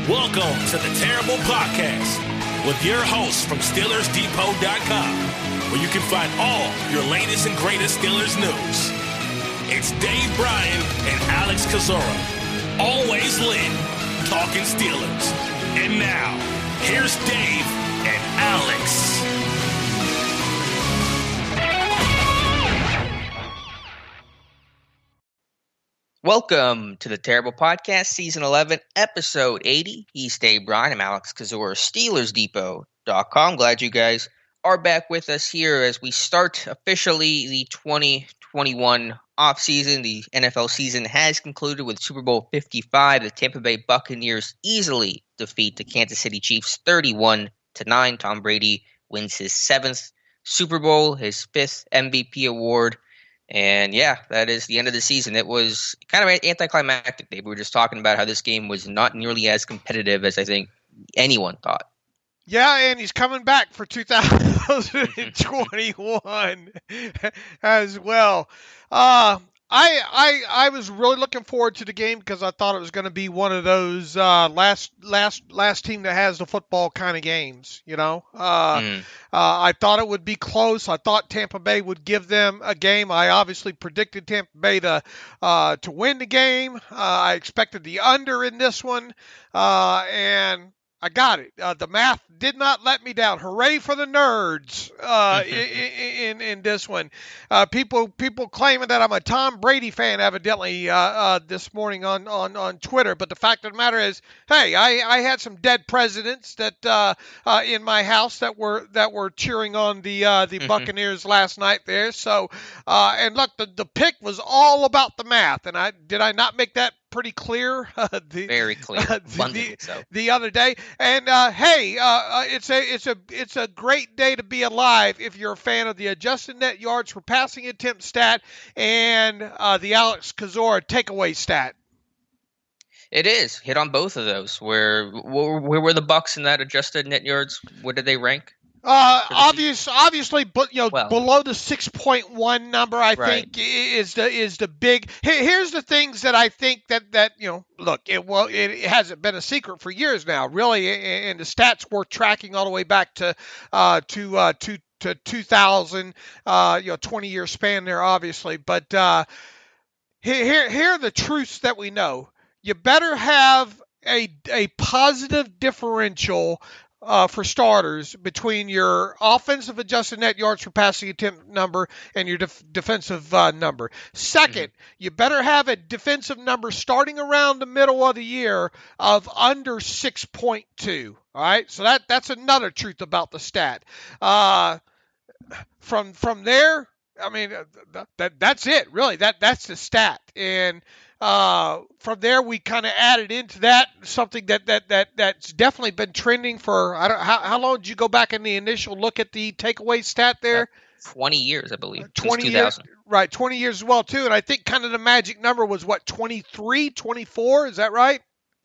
Welcome to the Terrible Podcast with your hosts from SteelersDepot.com, where you can find all your latest and greatest Steelers news. It's Dave Bryan and Alex Kozora, always lit, talking Steelers. And now, here's Dave and Alex. Welcome to the Terrible Podcast, Season 11, Episode 80. He's Dave Bryan. I'm Alex Kozora, SteelersDepot.com. Glad you guys are back with us here as we start officially the 2021 offseason. The NFL season has concluded with Super Bowl 55. The Tampa Bay Buccaneers easily defeat the Kansas City Chiefs 31-9. Tom Brady wins his 7th Super Bowl, his 5th MVP award. And yeah, that is the end of the season. It was kind of anticlimactic. We were just talking about how this game was not nearly as competitive as I think anyone thought. Yeah, and he's coming back for 2021 as well. I was really looking forward to the game because I thought it was going to be one of those last team that has the football kind of games. You know, I thought it would be close. I thought Tampa Bay would give them a game. I obviously predicted Tampa Bay to win the game. I expected the under in this one, and I got it. The math did not let me down. Hooray for the nerds in this one. People claiming that I'm a Tom Brady fan evidently this morning on Twitter. But the fact of the matter is, hey, I had some dead presidents that in my house that were cheering on the Buccaneers last night there. So and look, the pick was all about the math. And did I not make that pretty clear? Very clear. The other day. And hey, it's a great day to be alive if you're a fan of the adjusted net yards per passing attempt stat and the Alex Kozora takeaway stat. It is. Hit on both of those. Where were the Bucs in that adjusted net yards? Where did they rank? Obviously, but below the 6.1 number, I think is the big. Here's the things that I think that look, it hasn't been a secret for years now, really, and the stats were tracking all the way back to 2000, 20-year span there, obviously. But here are the truths that we know. You better have a positive differential for starters between your offensive adjusted net yards per passing attempt number and your defensive number. Second, you better have a defensive number starting around the middle of the year of under 6.2. All right, so that's another truth about the stat. From there, I mean that's it really. That's the stat. And from there, we kind of added into that something that's definitely been trending for how long did you go back in the initial look at the takeaway stat there? 20 years, I believe. 20 years, right? 20 years as well too. And I think kind of the magic number was what, 23, 24? Is that right?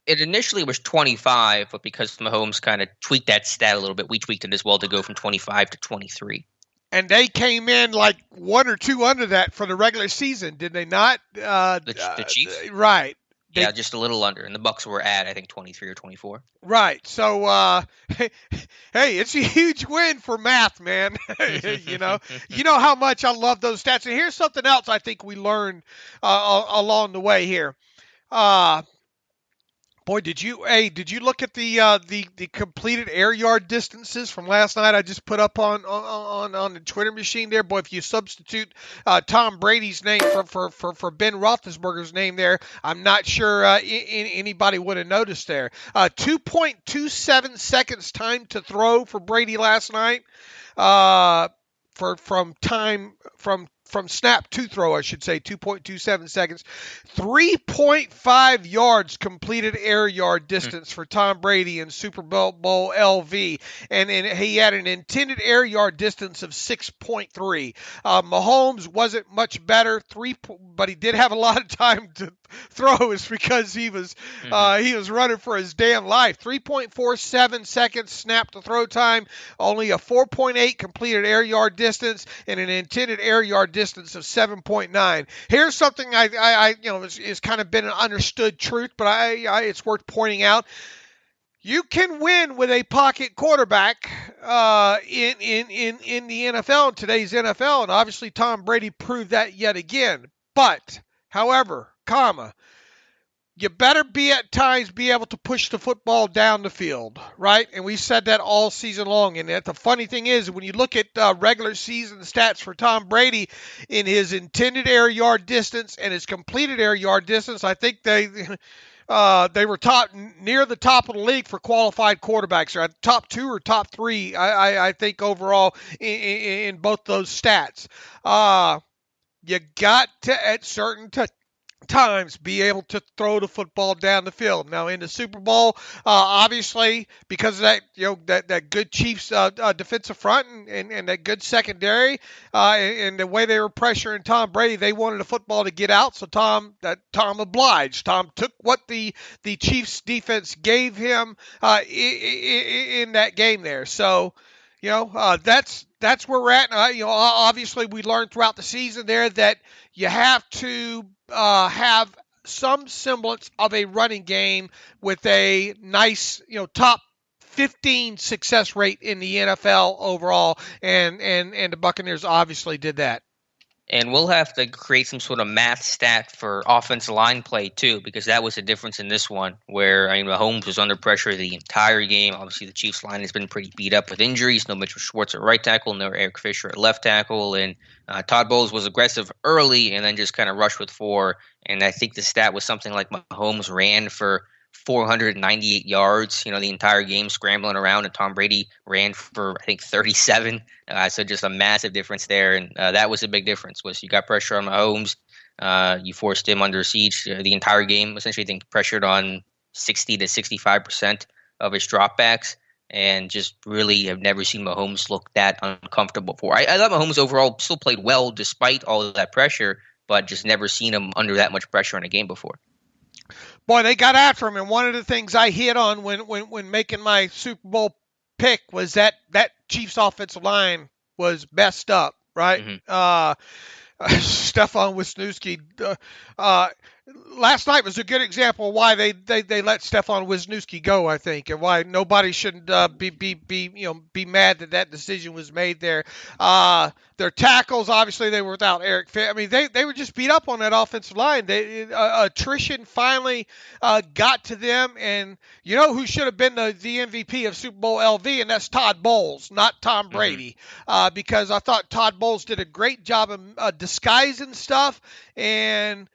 It initially was 25, but because Mahomes kind of tweaked that stat a little bit, we tweaked it as well to go from 25 to 23. And they came in like 1 or 2 under that for the regular season, did they not? The Chiefs? Right. Yeah, just a little under. And the Bucs were at, I think, 23 or 24. Right. So, hey, it's a huge win for math, man. you know how much I love those stats. And here's something else I think we learned along the way here. Boy, did you look at the completed air yard distances from last night? I just put up on the Twitter machine there. Boy, if you substitute Tom Brady's name for Benn Roethlisberger's name there, I'm not sure anybody would have noticed there. 2.27 seconds time to throw for Brady last night. From snap to throw, I should say, 2.27 seconds. 3.5 yards completed air yard distance for Tom Brady in Super Bowl LV. And he had an intended air yard distance of 6.3. Mahomes wasn't much better, but he did have a lot of time to throw. Is because he was running for his damn life. 3.47 seconds snap to throw time, only a 4.8 completed air yard distance, and an intended air yard distance of 7.9. Here's something I is kind of been an understood truth, but it's worth pointing out. You can win with a pocket quarterback in the NFL, in today's NFL, and obviously Tom Brady proved that yet again. But, however, you better at times be able to push the football down the field, right? And we said that all season long. And the funny thing is, when you look at regular season stats for Tom Brady in his intended air yard distance and his completed air yard distance, I think they were near the top of the league for qualified quarterbacks, or top 2 or top 3, I think overall in both those stats. You got to at certain times be able to throw the football down the field. Now in the Super Bowl, obviously because of that, that good Chiefs defensive front and that good secondary, and the way they were pressuring Tom Brady, they wanted the football to get out. So Tom obliged. Tom took what the Chiefs defense gave him in that game there. So that's where we're at. Obviously we learned throughout the season there that you have to have some semblance of a running game with a nice, top 15 success rate in the NFL overall, and the Buccaneers obviously did that. And we'll have to create some sort of math stat for offensive line play, too, because that was the difference in this one, where Mahomes was under pressure the entire game. Obviously, the Chiefs line has been pretty beat up with injuries. No Mitchell Schwartz at right tackle, no Eric Fisher at left tackle. And Todd Bowles was aggressive early and then just kind of rushed with 4. And I think the stat was something like Mahomes ran for 498 yards, the entire game scrambling around, and Tom Brady ran for, I think, 37. So just a massive difference there. And that was a big difference, was you got pressure on Mahomes. You forced him under siege the entire game. Essentially, I think pressured on 60 to 65% of his dropbacks, and just really have never seen Mahomes look that uncomfortable before. I thought Mahomes overall still played well despite all of that pressure, but just never seen him under that much pressure in a game before. Boy, they got after him, and one of the things I hit on when making my Super Bowl pick was that Chiefs offensive line was messed up, right? Mm-hmm. Stefan Wisniewski. Last night was a good example of why they let Stefan Wisniewski go, I think, and why nobody shouldn't be mad that decision was made there. Their tackles, obviously, they were without Eric Fisher. I mean, they were just beat up on that offensive line. Attrition finally got to them, and who should have been the MVP of Super Bowl LV, and that's Todd Bowles, not Tom Brady, because I thought Todd Bowles did a great job of disguising stuff and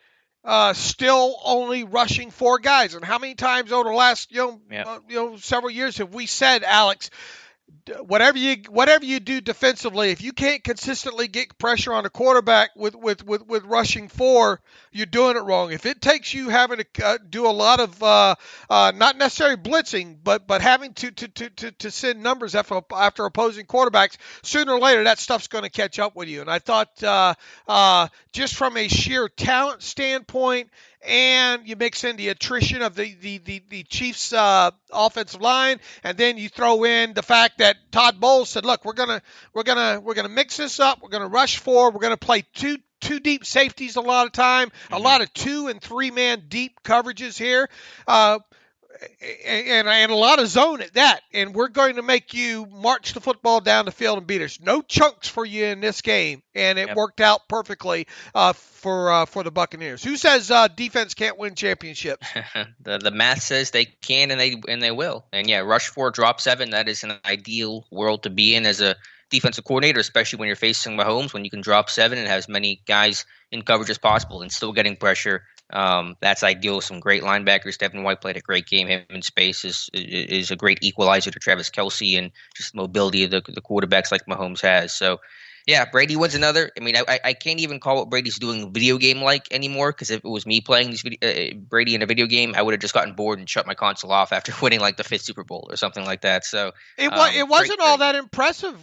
still only rushing 4 guys. And how many times over the last several years have we said, Alex, whatever you do defensively, if you can't consistently get pressure on a quarterback with rushing 4, you're doing it wrong. If it takes you having to do a lot of not necessarily blitzing, but having to send numbers after opposing quarterbacks, sooner or later that stuff's going to catch up with you. And I thought just from a sheer talent standpoint, and you mix in the attrition of the Chiefs offensive line, and then you throw in the fact that Todd Bowles said, "Look, we're gonna mix this up. We're gonna rush 4. We're gonna play two deep safeties a lot of time, a lot of 2 and 3 man deep coverages here." And a lot of zone at that, and we're going to make you march the football down the field and beat us. No chunks for you in this game, and it worked out perfectly for the Buccaneers. Who says defense can't win championships? The math says they can, and they will. And yeah, rush 4, drop 7. That is an ideal world to be in as a defensive coordinator, especially when you're facing Mahomes, when you can drop 7 and have as many guys in coverage as possible and still getting pressure. That's ideal. Some great linebackers. Devin White played a great game. Him in space is a great equalizer to Travis Kelce, and just mobility of the quarterbacks like Mahomes has. So, yeah, Brady wins another. I mean, I can't even call what Brady's doing video game-like anymore, because if it was me playing Brady in a video game, I would have just gotten bored and shut my console off after winning like the 5th Super Bowl or something like that. So it wasn't all that impressive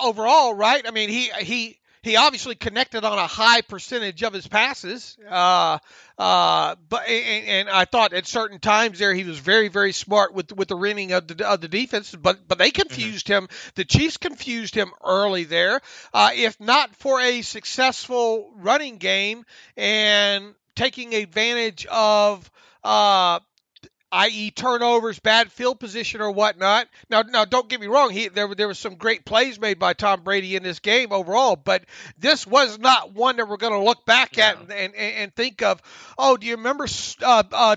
overall, right? I mean, he obviously connected on a high percentage of his passes, but I thought at certain times there he was very, very smart with the reading of the defense. But they confused him. The Chiefs confused him early there. If not for a successful running game and taking advantage of i.e. turnovers, bad field position or whatnot. Now don't get me wrong. There was some great plays made by Tom Brady in this game overall, but this was not one that we're going to look back at and think of, oh, do you remember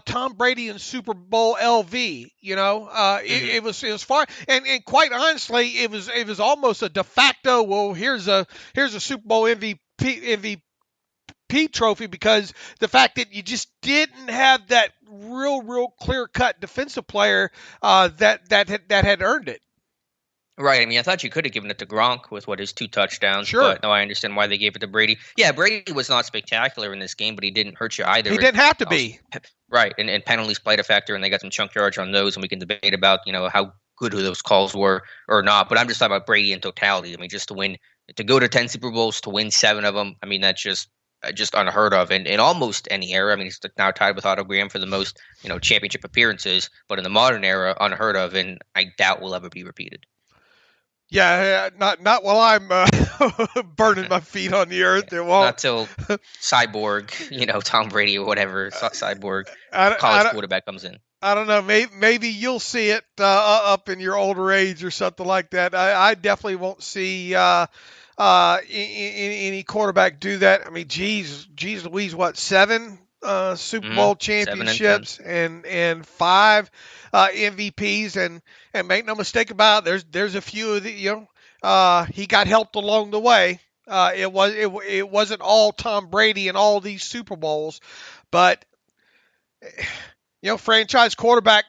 Tom Brady in Super Bowl LV? It was far, and quite honestly, it was almost a de facto, well, here's a Super Bowl MVP trophy, because the fact that you just didn't have that real clear-cut defensive player that had earned it. Right. I mean, I thought you could have given it to Gronk with his 2 touchdowns. Sure. But no, I understand why they gave it to Brady. Yeah, Brady was not spectacular in this game, but he didn't hurt you either. He didn't have to be. Right. And penalties played a factor, and they got some chunk yards on those, and we can debate about, how good those calls were or not. But I'm just talking about Brady in totality. I mean, just to go to 10 Super Bowls, to win 7 of them, I mean, that's just unheard of in almost any era. I mean, he's now tied with Otto Graham for the most, championship appearances, but in the modern era, unheard of, and I doubt will ever be repeated. Yeah, not while I'm burning my feet on the earth. It won't. Not till Cyborg, Tom Brady or whatever, Cyborg college quarterback comes in. I don't know. Maybe you'll see it up in your older age or something like that. I definitely won't see any quarterback do that. I mean, geez Louise, what, 7 Super Bowl championships and 5 MVPs, and make no mistake about it, there's a few of the, he got helped along the way. It wasn't all Tom Brady and all these Super Bowls, but franchise quarterback,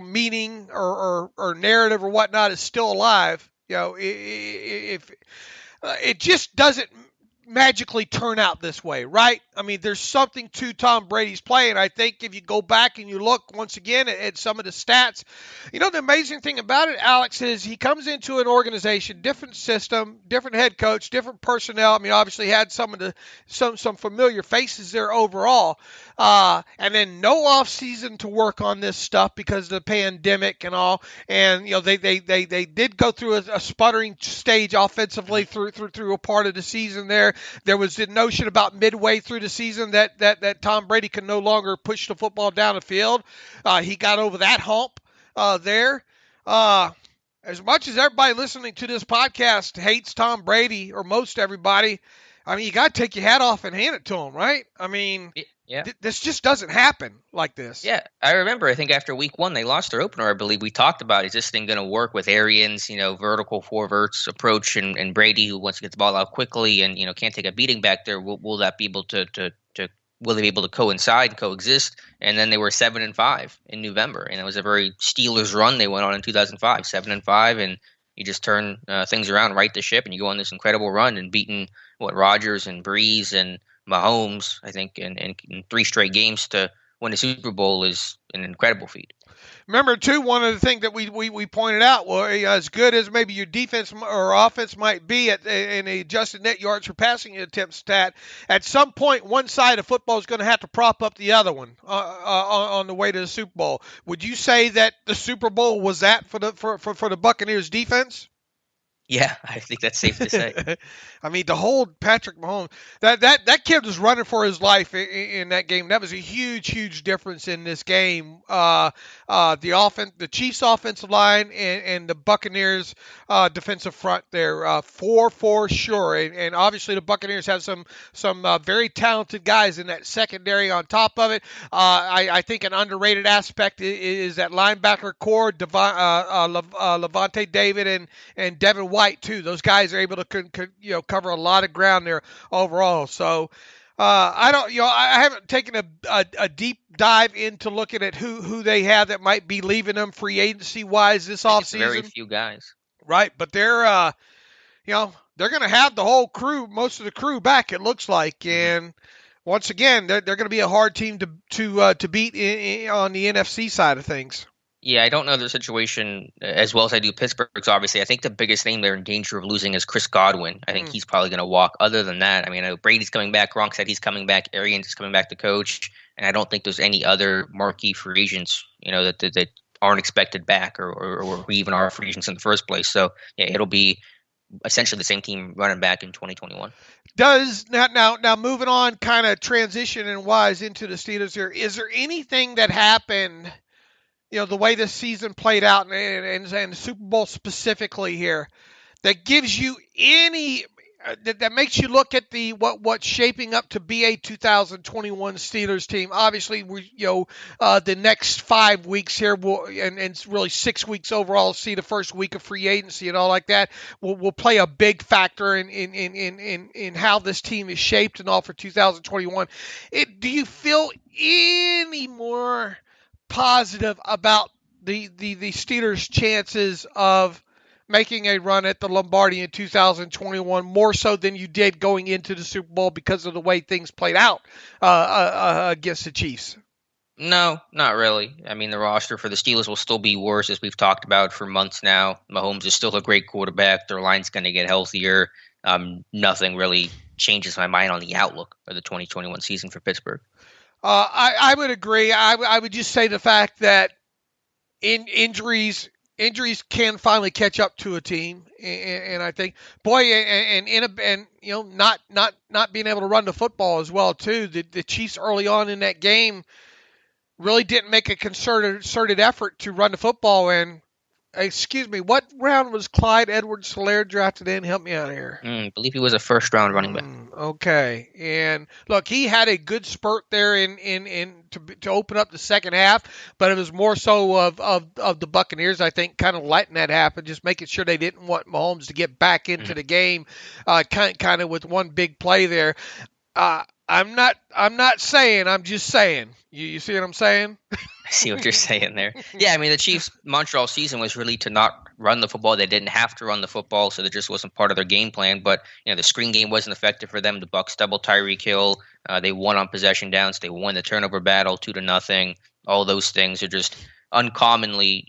meaning or narrative or whatnot is still alive. If it just doesn't magically turn out this way, right? I mean, there's something to Tom Brady's play, and I think if you go back and you look once again at some of the stats, the amazing thing about it, Alex, is he comes into an organization, different system, different head coach, different personnel. I mean, obviously had some familiar faces there overall, and then no off season to work on this stuff because of the pandemic and all. And they did go through a sputtering stage offensively through a part of the season there. There was the notion about midway through the season that Tom Brady could no longer push the football down the field. He got over that hump there. As much as everybody listening to this podcast hates Tom Brady, or most everybody, I mean, you got to take your hat off and hand it to him, right? I mean, yeah. This just doesn't happen like this. Yeah, I remember, I think after week 1, they lost their opener, I believe. We talked about, is this thing going to work with Arians, vertical forwards approach, and Brady, who wants to get the ball out quickly and, can't take a beating back there. Will that be able to will they be able to coincide and coexist? And then they were 7-5 in November, and it was a very Steelers run they went on in 2005, 7-5, and you just turn things around, right the ship, and you go on this incredible run and beating Rodgers and Breeze and Mahomes, I think, in 3 straight games to win a Super Bowl is an incredible feat. Remember, too, one of the things that we pointed out, well, as good as maybe your defense or offense might be in a adjusted net yards per passing attempt stat, at some point one side of football is going to have to prop up the other one on the way to the Super Bowl. Would you say that the Super Bowl was that for the Buccaneers defense? Yeah, I think that's safe to say. I mean, to hold Patrick Mahomes, that kid was running for his life in that game. That was a huge difference in this game. The Chiefs' offensive line and the Buccaneers' defensive front there, for sure. And obviously, the Buccaneers have some very talented guys in that secondary. On top of it, I think an underrated aspect is that linebacker core, Levante David and Devin White too. Those guys are able to cover a lot of ground there overall. So I haven't taken a deep dive into looking at who they have that might be leaving them free agency wise this offseason. Very few guys, right? But they're going to have the whole crew, most of the crew back, it looks like, and once again they're going to be a hard team to beat on the NFC side of things. Yeah, I don't know their situation as well as I do Pittsburgh's, obviously. I think the biggest name they're in danger of losing is Chris Godwin. I think he's probably going to walk. Other than that, I mean, I know Brady's coming back. Gronk said he's coming back. Arians is coming back to coach. And I don't think there's any other marquee free agents, that aren't expected back or even are free agents in the first place. So, yeah, it'll be essentially the same team running back in 2021. Does now moving on, kind of transitioning wise into the Steelers here. Is there anything that happened, the way this season played out and the Super Bowl specifically here, that gives you any that makes you look at what's shaping up to be a 2021 Steelers team? Obviously, the next 5 weeks here and really 6 weeks overall, see the first week of free agency and all like that will play a big factor in how this team is shaped and all for 2021. Do you feel any more positive about the Steelers' chances of making a run at the Lombardi in 2021, more so than you did going into the Super Bowl because of the way things played out against the Chiefs? No, not really. I mean, the roster for the Steelers will still be worse, as we've talked about for months now. Mahomes is still a great quarterback. Their line's going to get healthier. Nothing really changes my mind on the outlook of the 2021 season for Pittsburgh. I would agree. I would just say the fact that injuries can finally catch up to a team, and I think, not being able to run the football as well too. The Chiefs early on in that game really didn't make a concerted effort to run the football. And excuse me, what round was Clyde Edwards-Helaire drafted in? Help me out here. I believe he was a first-round running back. Okay, and look, he had a good spurt there to open up the second half, but it was more so of the Buccaneers, I think, kind of letting that happen, just making sure they didn't want Mahomes to get back into the game, kind of with one big play there. I'm not saying. I'm just saying. You see what I'm saying? I see what you're saying there. Yeah, I mean, the Chiefs' Montreal season was really to not run the football. They didn't have to run the football, so that just wasn't part of their game plan. But the screen game wasn't effective for them. The Bucs doubled Tyreek Hill. They won on possession downs. They won the turnover battle 2-0. All those things are just uncommonly,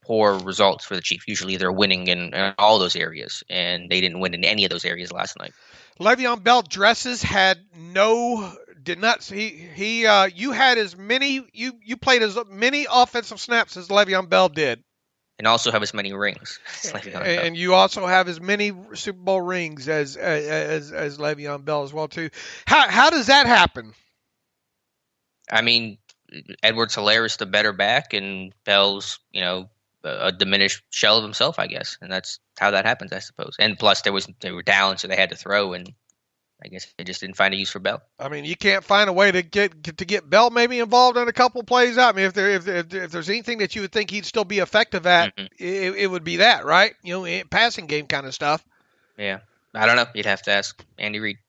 poor results for the Chiefs. Usually they're winning in all those areas, and they didn't win in any of those areas last night. Le'Veon Bell did not see you had as many you played as many offensive snaps as Le'Veon Bell did, and also have as many rings. And you also have as many Super Bowl rings as Le'Veon Bell as well too. How does that happen? I mean, Edwards-Helaire is the better back, and Bell's a diminished shell of himself, I guess, and that's how that happens, I suppose. And plus, they were down, so they had to throw, and I guess they just didn't find a use for Bell. I mean, you can't find a way to get Bell maybe involved in a couple plays out. I mean, if there's anything that you would think he'd still be effective at, it would be that, right? Passing game kind of stuff. Yeah, I don't know. You'd have to ask Andy Reid.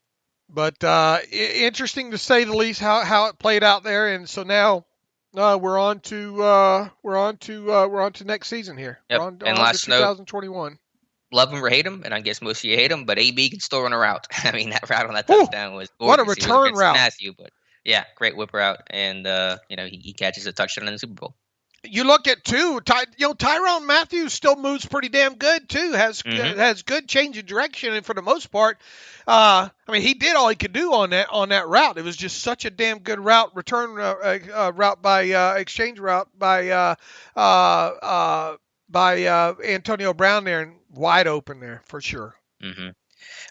But interesting to say the least how it played out there, and so now. We're on to next season here. Yep. And last 2021. Love him or hate him, and I guess most of you hate him, but AB can still run a route. I mean, that route on that touchdown was gorgeous. What a return route. Matthew, but yeah, great whip route, and he catches a touchdown in the Super Bowl. You look at Tyrann Mathieu still moves pretty damn good too. Has good change of direction, and for the most part, I mean, he did all he could do on that route. It was just such a damn good route, return route by exchange route by Antonio Brown there, and wide open there for sure. Mm-hmm.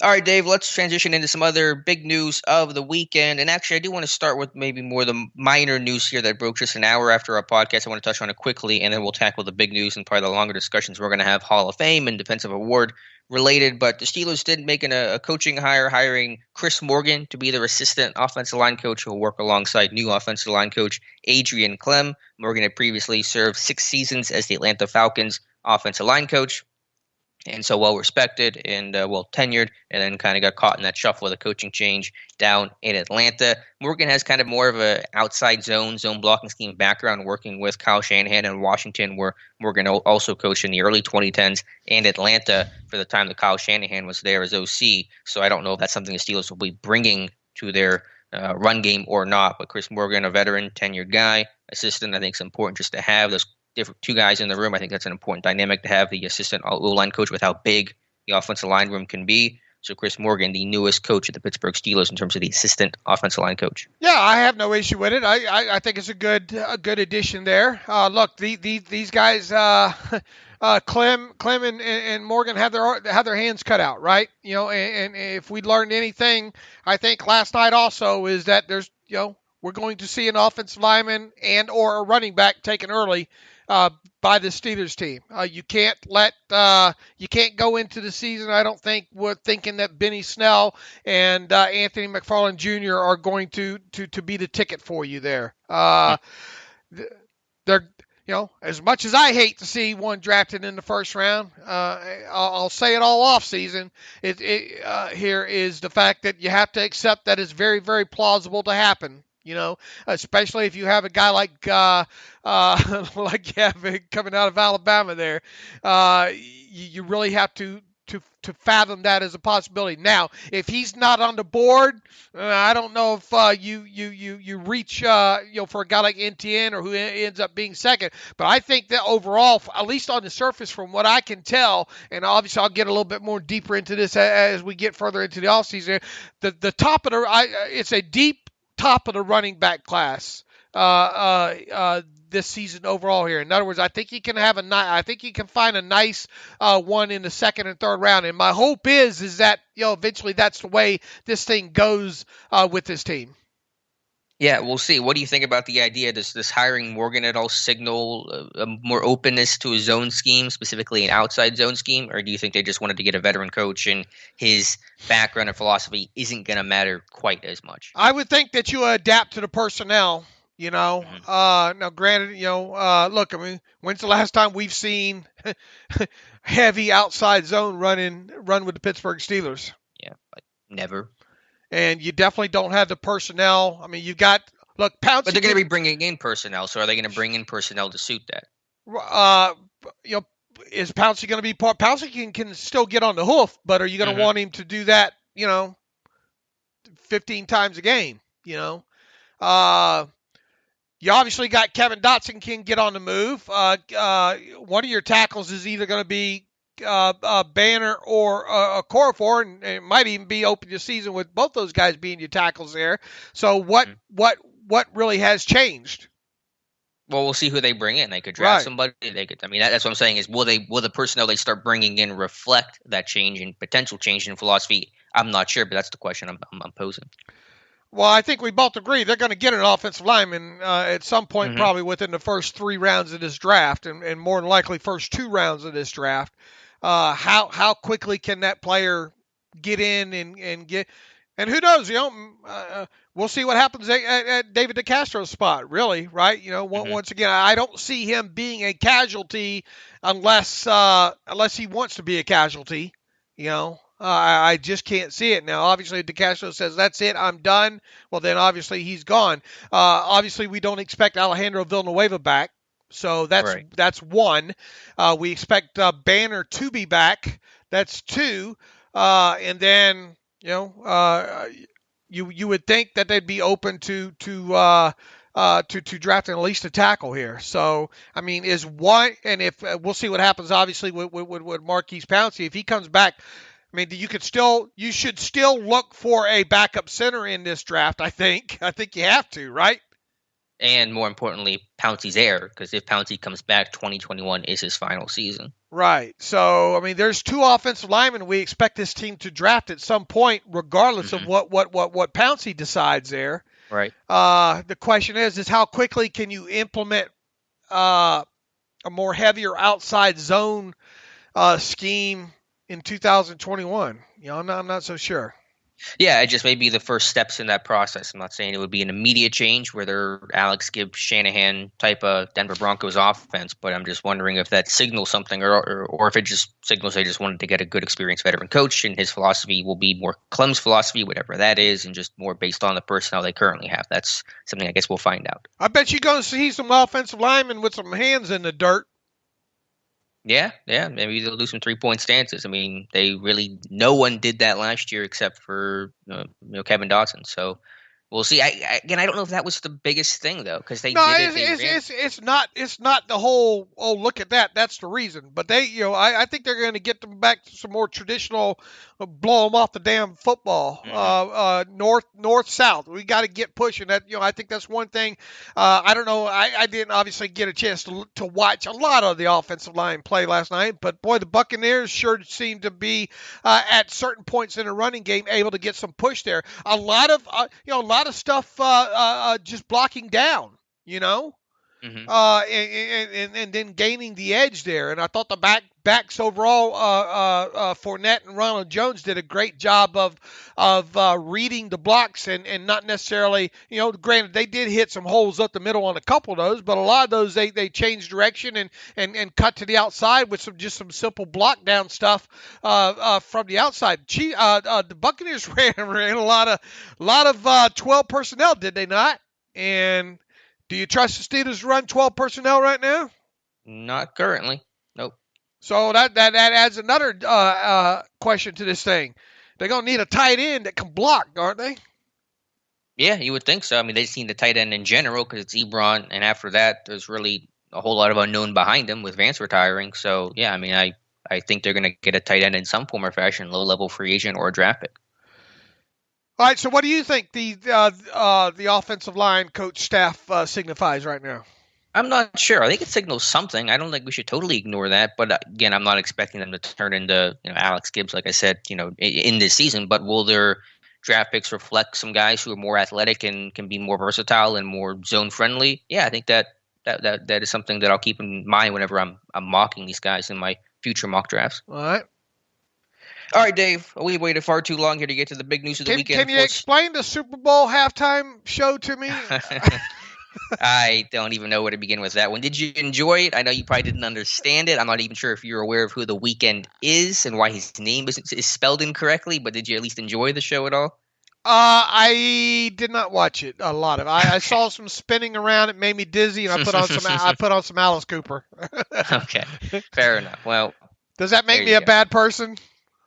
All right, Dave, let's transition into some other big news of the weekend. And actually, I do want to start with maybe more the minor news here that broke just an hour after our podcast. I want to touch on it quickly, and then we'll tackle the big news and probably the longer discussions. We're going to have Hall of Fame and Defensive Award related. But the Steelers did make a coaching hire, hiring Chris Morgan to be their assistant offensive line coach, who will work alongside new offensive line coach Adrian Clem. Morgan had previously served 6 seasons as the Atlanta Falcons offensive line coach. And so well respected and well tenured, and then kind of got caught in that shuffle of the coaching change down in Atlanta. Morgan has kind of more of a outside zone blocking scheme background, working with Kyle Shanahan in Washington, where Morgan also coached in the early 2010s, and Atlanta for the time that Kyle Shanahan was there as OC. So I don't know if that's something the Steelers will be bringing to their run game or not. But Chris Morgan, a veteran, tenured guy, assistant, I think it's important just to have those different 2 guys in the room. I think that's an important dynamic to have, the assistant O-line coach with how big the offensive line room can be. So Chris Morgan, the newest coach of the Pittsburgh Steelers in terms of the assistant offensive line coach. Yeah, I have no issue with it. I think it's a good addition there. Look, these guys Clem and Morgan had their hands cut out, right? And if we learned anything, I think last night also is that there's we're going to see an offensive lineman and or a running back taken early by the Steelers team. You can't go into the season, I don't think, with thinking that Benny Snell and Anthony McFarland Jr. are going to be the ticket for you there. They're as much as I hate to see one drafted in the first round, I'll say it all off season. Here is the fact that you have to accept that it's very, very plausible to happen. Especially if you have a guy like like you have coming out of Alabama there, you really have to fathom that as a possibility. Now, if he's not on the board, I don't know if you reach for a guy like NTN or who ends up being second. But I think that overall, at least on the surface, from what I can tell, and obviously I'll get a little bit more deeper into this as we get further into the offseason, the top of it's a deep top of the running back class this season overall here. In other words, I think you can find a nice one in the second and third round. And my hope is that eventually that's the way this thing goes with this team. Yeah, we'll see. What do you think about the idea? Does this hiring Morgan at all signal a more openness to a zone scheme, specifically an outside zone scheme? Or do you think they just wanted to get a veteran coach and his background and philosophy isn't going to matter quite as much? I would think that you adapt to the personnel, Mm-hmm. Now, granted, look, I mean, when's the last time we've seen heavy outside zone run with the Pittsburgh Steelers? Yeah, like never. And you definitely don't have the personnel. I mean, you've got Pouncey. But they're going to be bringing in personnel, so are they going to bring in personnel to suit that? Is Pouncey going to be part? Pouncey can still get on the hoof, but are you going to want him to do that? 15 times a game. You obviously got Kevin Dotson can get on the move. One of your tackles is either going to be Banner or Corafor, and it might even be open this season with both those guys being your tackles there. So what really has changed? Well, we'll see who they bring in. They could draft somebody. They could. I mean, that's what I'm saying is will the personnel they start bringing in reflect that change and potential change in philosophy? I'm not sure, but that's the question I'm posing. Well, I think we both agree they're going to get an offensive lineman at some point, probably within the first 3 rounds of this draft, and more than likely first 2 rounds of this draft. How quickly can that player get in and get? And who knows? We'll see what happens at David DeCastro's spot. Really, right? Once again, I don't see him being a casualty unless he wants to be a casualty. I just can't see it now. Obviously, DeCastro says, that's it, I'm done. Well, then obviously he's gone. Obviously, we don't expect Alejandro Villanueva back. So that's 1. We expect Banner to be back. That's 2. And then, you would think that they'd be open to drafting at least a tackle here. So, I mean, is one, and if we'll see what happens, obviously, with Marquise Pouncey. If he comes back, I mean, you should still look for a backup center in this draft. I think you have to, right? And more importantly, Pouncey's heir, because if Pouncey comes back, 2021 is his final season. Right. So, I mean, there's 2 offensive linemen we expect this team to draft at some point, regardless of what Pouncey decides there. Right. The question is how quickly can you implement a more heavier outside zone scheme in 2021? I'm not so sure. Yeah, it just may be the first steps in that process. I'm not saying it would be an immediate change where they're Alex Gibbs, Shanahan type of Denver Broncos offense, but I'm just wondering if that signals something or if it just signals they just wanted to get a good experienced veteran coach and his philosophy will be more Clem's philosophy, whatever that is, and just more based on the personnel they currently have. That's something I guess we'll find out. I bet you're going to see some offensive linemen with some hands in the dirt. Yeah. Maybe they'll do some 3-point stances. I mean, no one did that last year except for Kevin Dotson. So we'll see. I don't know if that was the biggest thing though, because they did it. It's not the whole. Oh, look at that. That's the reason. But I think they're going to get them back to some more traditional blow them off the damn football. North, south. We got to get pushing. That I think that's one thing. I don't know. I didn't obviously get a chance to watch a lot of the offensive line play last night, but boy, the Buccaneers sure seemed to be at certain points in the running game able to get some push there. A lot of stuff just blocking down. And then gaining the edge there. And I thought the backs overall, Fournette and Ronald Jones did a great job of reading the blocks and not necessarily, granted they did hit some holes up the middle on a couple of those, but a lot of those they changed direction and cut to the outside with some simple block down stuff from the outside. The Buccaneers ran a lot of 12 personnel, did they not? And do you trust the Steelers to run 12 personnel right now? Not currently. Nope. So that adds another question to this thing. They're going to need a tight end that can block, aren't they? Yeah, you would think so. I mean, they just need the tight end in general because it's Ebron, and after that, there's really a whole lot of unknown behind him with Vance retiring. So, yeah, I mean, I think they're going to get a tight end in some form or fashion, low-level free agent or a draft pick. All right, so what do you think the offensive line coach staff signifies right now? I'm not sure. I think it signals something. I don't think we should totally ignore that. But again, I'm not expecting them to turn into Alex Gibbs, like I said, in this season. But will their draft picks reflect some guys who are more athletic and can be more versatile and more zone friendly? Yeah, I think that is something that I'll keep in mind whenever I'm mocking these guys in my future mock drafts. All right, Dave, we waited far too long here to get to the big news of the weekend. Can you explain the Super Bowl halftime show to me? I don't even know where to begin with that one. Did you enjoy it? I know you probably didn't understand it. I'm not even sure if you're aware of who the Weeknd is and why his name is spelled incorrectly, but did you at least enjoy the show at all? I did not watch it a lot of. I saw some spinning around. It made me dizzy, and I put on some Alice Cooper. Okay, fair enough. Well, does that make me a bad person?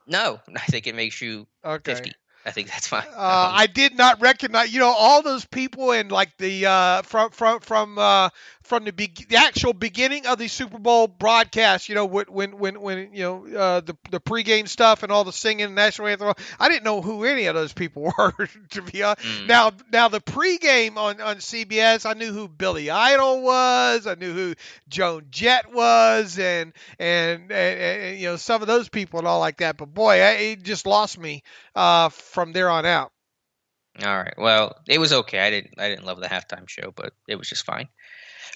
No, I think it makes you 50. I think that's fine. I did not recognize, all those people and like the from the actual beginning of the Super Bowl broadcast. When the pregame stuff and all the singing and national anthem. I didn't know who any of those people were. To be honest, now the pregame on CBS, I knew who Billy Idol was. I knew who Joan Jett was, and some of those people and all like that. But boy, it just lost me from there on out. All right. Well, it was okay. I didn't love the halftime show, but it was just fine.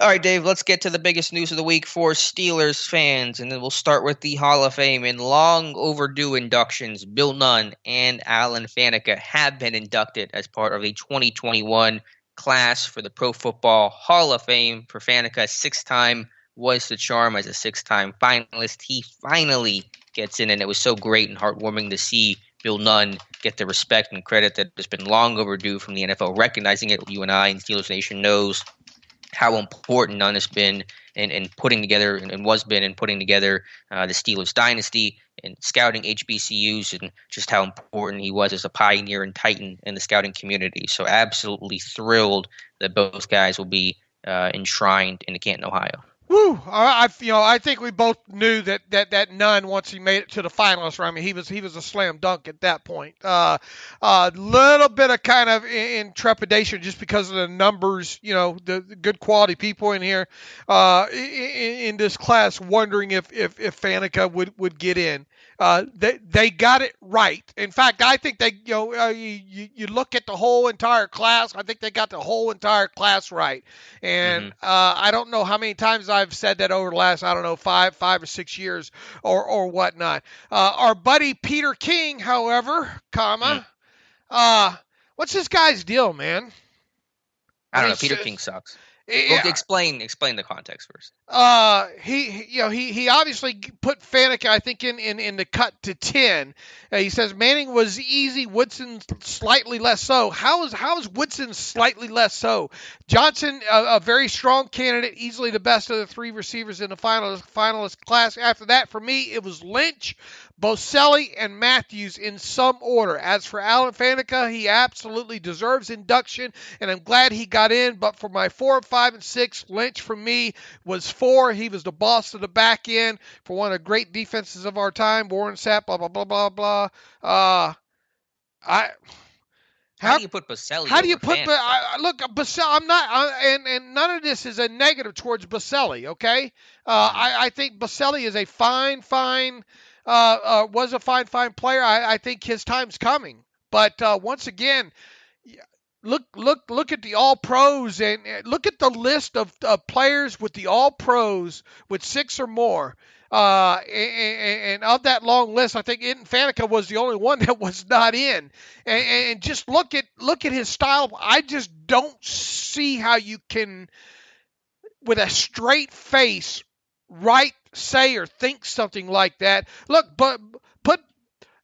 All right, Dave, let's get to the biggest news of the week for Steelers fans, and then we'll start with the Hall of Fame and long overdue inductions. Bill Nunn and Alan Faneca have been inducted as part of the 2021 class for the Pro Football Hall of Fame. For Faneca, 6-time was the charm as a 6-time finalist. He finally gets in, and it was so great and heartwarming to see Bill Nunn get the respect and credit that has been long overdue from the NFL, recognizing it. You and I and Steelers Nation knows how important Nunn has been in putting together and was been in putting together the Steelers dynasty and scouting HBCUs, and just how important he was as a pioneer and titan in the scouting community. So absolutely thrilled that both guys will be enshrined in Canton, Ohio. Woo! I think we both knew that Nunn, once he made it to the finalists round, I mean, he was a slam dunk at that point. A little bit of kind of in trepidation just because of the numbers, the good quality people in here in this class, wondering if Faneca would get in. They got it right. In fact, I think they, you look at the whole entire class. I think they got the whole entire class right. And I don't know how many times I've said that over the last, 5 or 6 years or whatnot. Our buddy Peter King, however, what's this guy's deal, man? I don't know. Peter King sucks. Yeah. Well, explain the context first. He obviously put Faneca, I think, in the cut to 10. He says Manning was easy, Woodson slightly less so. How is Woodson slightly less so? Johnson, a very strong candidate, easily the best of the 3 receivers in the finalist class. After that, for me, it was Lynch, Boselli and Matthews in some order. As for Alan Faneca, he absolutely deserves induction, and I'm glad he got in. But for my 4, 5, and 6, Lynch for me was 4. He was the boss of the back end for one of the great defenses of our time. Warren Sapp, blah, blah, blah, blah, blah. How do you put Boselli? How do you put? Look, Boselli. I'm not, and none of this is a negative towards Boselli. Okay, I think Boselli is a fine was a fine player. I think his time's coming. But once again, look at the All Pros and look at the list of players with the All Pros with 6 or more. And of that long list, I think Faneca was the only one that was not in. And just look at his style. I just don't see how you can, with a straight face, say or think something like that. Look, but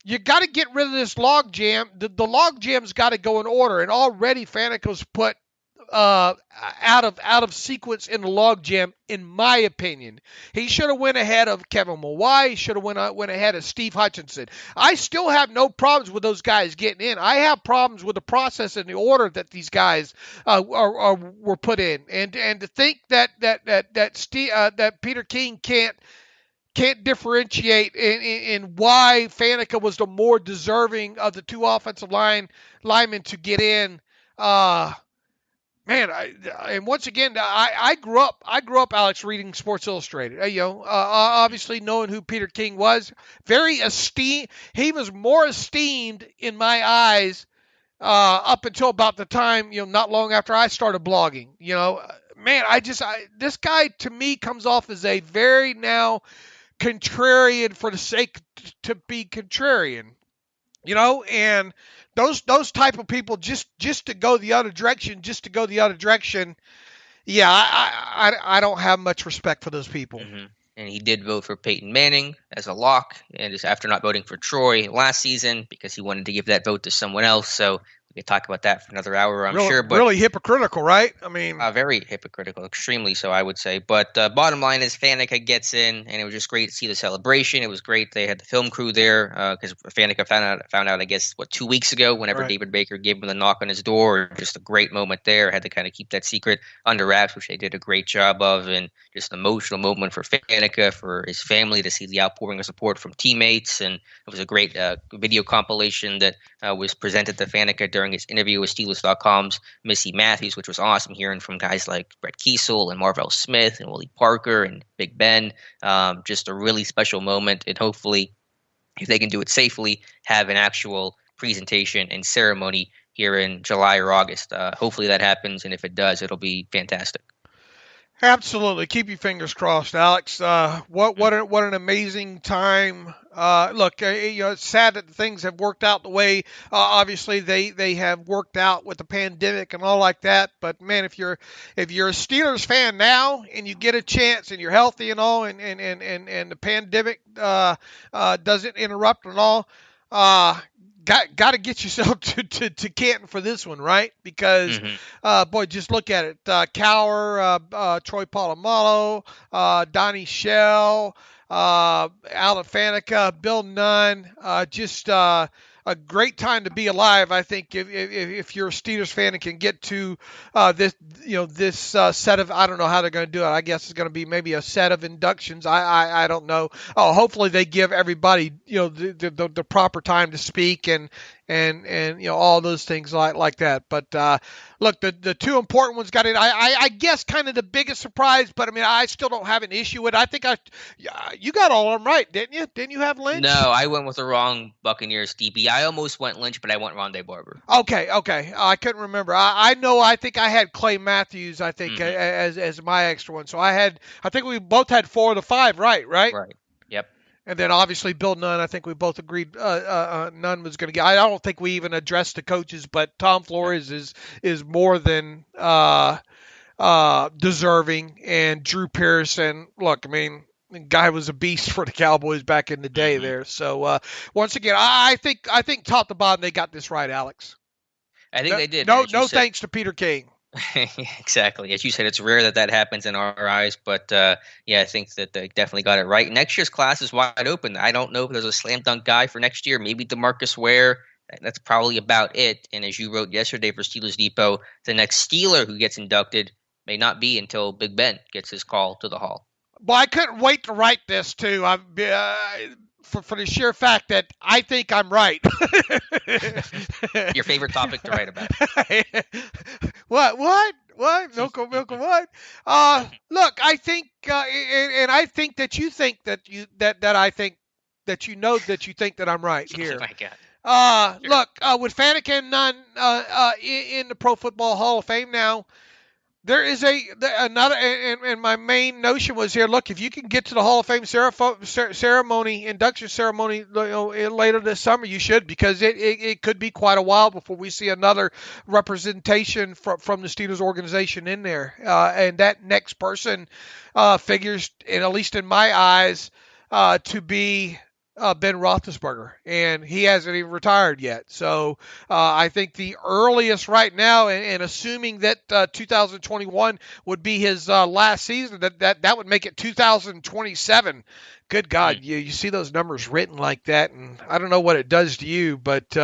you got to get rid of this log jam. The log jam's got to go in order, and already Faneca's put out of sequence in the log jam, in my opinion. He should have went ahead of Kevin Mawai. He should have went ahead of Steve Hutchinson. I still have no problems with those guys getting in. I have problems with the process and the order that these guys were put in, and to think that Peter King can't differentiate in why Faneca was the more deserving of the 2 offensive linemen to get in. Man, and once again, I grew up, Alex, reading Sports Illustrated. Obviously knowing who Peter King was, very esteemed. He was more esteemed in my eyes up until about the time, not long after I started blogging. Man, this guy to me comes off as a very now contrarian for the sake to be contrarian. And those type of people just to go the other direction, yeah, I don't have much respect for those people. Mm-hmm. And he did vote for Peyton Manning as a lock, and just after not voting for Troy last season because he wanted to give that vote to someone else. So we could talk about that for another hour, I'm sure. But really hypocritical, right? I mean, very hypocritical, extremely so, I would say. But bottom line is Faneca gets in, and it was just great to see the celebration. It was great they had the film crew there because Faneca found out, I guess, 2 weeks ago, whenever David Baker gave him the knock on his door. Just a great moment there. Had to kind of keep that secret under wraps, which they did a great job of, and just an emotional moment for Faneca, for his family, to see the outpouring of support from teammates. And it was a great video compilation that was presented to Faneca during his interview with Steelers.com's Missy Matthews, which was awesome, hearing from guys like Brett Kiesel and Marvell Smith and Willie Parker and Big Ben. Just a really special moment, and hopefully, if they can do it safely, have an actual presentation and ceremony here in July or August. Hopefully that happens, and if it does, it'll be fantastic. Absolutely. Keep your fingers crossed, Alex. What an amazing time. Look, it's sad that things have worked out the way, obviously they have worked out with the pandemic and all like that. But man, if you're a Steelers fan now and you get a chance and you're healthy and all, and the pandemic doesn't interrupt and all, got to get yourself to Canton for this one, right? Because, boy, just look at it. Cower, Troy Polamalu, Donnie Shell, Alan Faneca, Bill Nunn, just a great time to be alive. I think if you're a Steelers fan and can get to this set of, I don't know how they're going to do it. I guess it's going to be maybe a set of inductions. I don't know. Hopefully they give everybody the proper time to speak and all those things like that. But look, the 2 important ones got in. I guess kind of the biggest surprise, but I mean I still don't have an issue with it. I think you got all of them right, didn't you? Didn't you have Lynch? No, I went with the wrong Buccaneers DB. I almost went Lynch, but I went Rondé Barber. Okay. I couldn't remember. I know. I think I had Clay Matthews. I think as my extra one. So I think we both had 4 of the 5 right. Right. Yep. And then obviously Bill Nunn. I think we both agreed Nunn was going to get. I don't think we even addressed the coaches, but Tom Flores is more than deserving, and Drew Pearson. Look, I mean, the guy was a beast for the Cowboys back in the day there. So once again, I think top to bottom they got this right, Alex. I think they did. No thanks to Peter King. Exactly. As you said, it's rare that happens in our eyes, but I think that they definitely got it right. Next year's class is wide open. I don't know if there's a slam dunk guy for next year. Maybe DeMarcus Ware. That's probably about it. And as you wrote yesterday for Steelers Depot, the next Steeler who gets inducted may not be until Big Ben gets his call to the Hall. Well, I couldn't wait to write this too. For the sheer fact that I think I'm right. Your favorite topic to write about? What? Milk, what? Look, I think, and I think that you think that I think that you think that I'm right here. Oh my God. Sure. Look, with Faneca and Nunn in the Pro Football Hall of Fame now, there is another, and my main notion was here. Look, if you can get to the Hall of Fame ceremony, induction ceremony, later this summer, you should, because it could be quite a while before we see another representation from the Steelers organization in there, and that next person figures, at least in my eyes, to be Benn Roethlisberger, and he hasn't even retired yet. So I think the earliest right now, and assuming that 2021 would be his last season, that would make it 2027. Good God, you see those numbers written like that, and I don't know what it does to you, but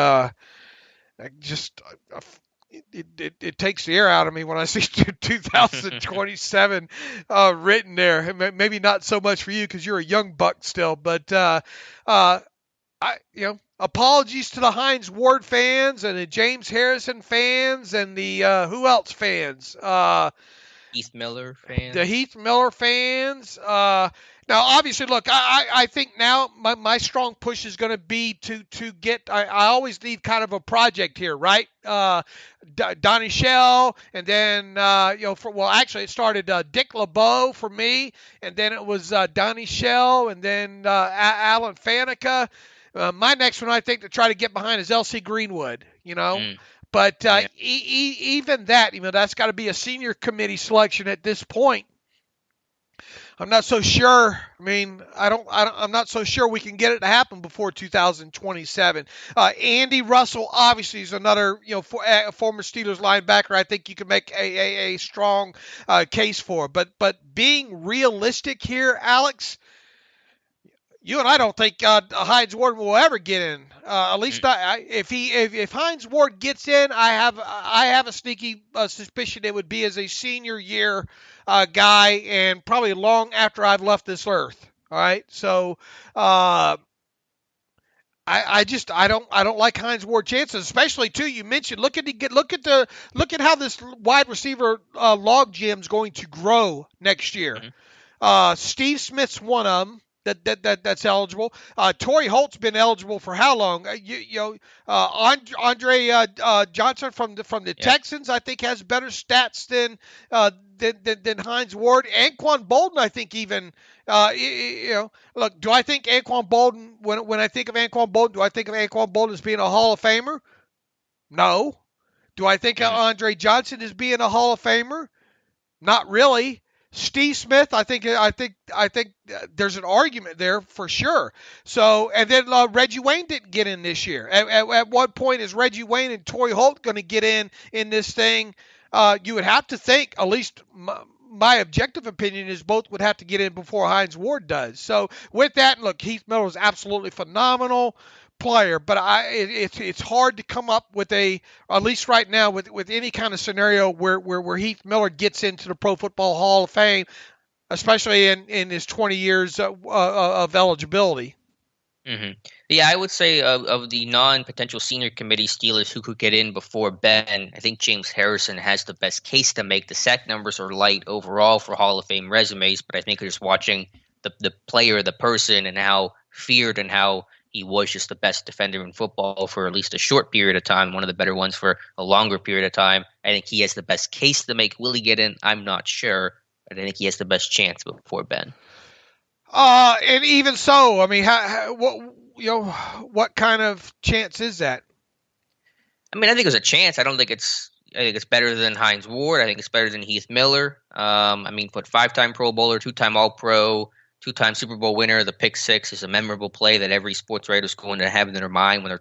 it takes the air out of me when I see 2027 written there. Maybe not so much for you because you're a young buck still, but apologies to the Hines Ward fans and the James Harrison fans and the who else fans? Heath Miller fans. The Heath Miller fans. Now, obviously, look, I think now my strong push is going to be to get. I always need kind of a project here, right? Donnie Shell, and then actually it started Dick LeBeau for me, and then it was Donnie Shell, and then Alan Faneca. My next one I think to try to get behind is LC Greenwood. But even that, that's got to be a senior committee selection at this point. I'm not so sure. I'm not so sure we can get it to happen before 2027. Andy Russell obviously is another, former Steelers linebacker. I think you can make a strong case for. But being realistic here, Alex, you and I don't think Hines Ward will ever get in. At least if Hines Ward gets in, I have a sneaky suspicion it would be as a senior year guy, and probably long after I've left this earth. All right, so I don't like Hines Ward chances, especially too. You mentioned look at how this wide receiver log jam's going to grow next year. Steve Smith's one of them. That's eligible. Torrey Holt's been eligible for how long? Andre Johnson from the Texans, I think, has better stats than Hines Ward. Anquan Bolden, I think, even. Look, do I think Anquan Bolden? When I think of Anquan Bolden, do I think of Anquan Bolden as being a Hall of Famer? No. Do I think of Andre Johnson as being a Hall of Famer? Not really. Steve Smith, I think there's an argument there for sure. So, and then Reggie Wayne didn't get in this year. At what point is Reggie Wayne and Torrey Holt going to get in this thing? You would have to think, at least my objective opinion is both would have to get in before Hines Ward does. So with that, look, Heath Miller is absolutely phenomenal player, but it's hard to come up with at least right now with any kind of scenario where Heath Miller gets into the Pro Football Hall of Fame, especially in his 20 years of eligibility. Mm-hmm. Yeah, I would say of the non-potential senior committee Steelers who could get in before Ben, I think James Harrison has the best case to make. The sack numbers are light overall for Hall of Fame resumes, but I think just watching the player, the person, and how feared and how he was just the best defender in football for at least a short period of time, one of the better ones for a longer period of time. I think he has the best case to make. Will he get in? I'm not sure, but I think he has the best chance before Ben. And even so, I mean, what kind of chance is that? I mean, I think there's a chance. I think it's better than Hines Ward. I think it's better than Heath Miller. 5-time Pro Bowler, 2-time All-Pro, 2-time Super Bowl winner. The pick six is a memorable play that every sports writer is going to have in their mind when they're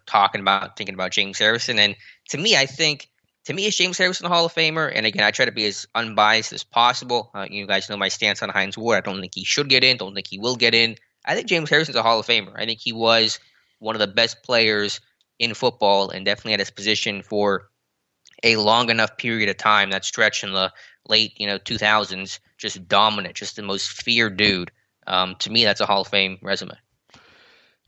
thinking about James Harrison. And to me, I think To me, is James Harrison a Hall of Famer? And again, I try to be as unbiased as possible. You guys know my stance on Hines Ward. I don't think he should get in. Don't think he will get in. I think James Harrison's a Hall of Famer. I think he was one of the best players in football and definitely at his position for a long enough period of time. That stretch in the late 2000s, just dominant, just the most feared dude. To me, that's a Hall of Fame resume.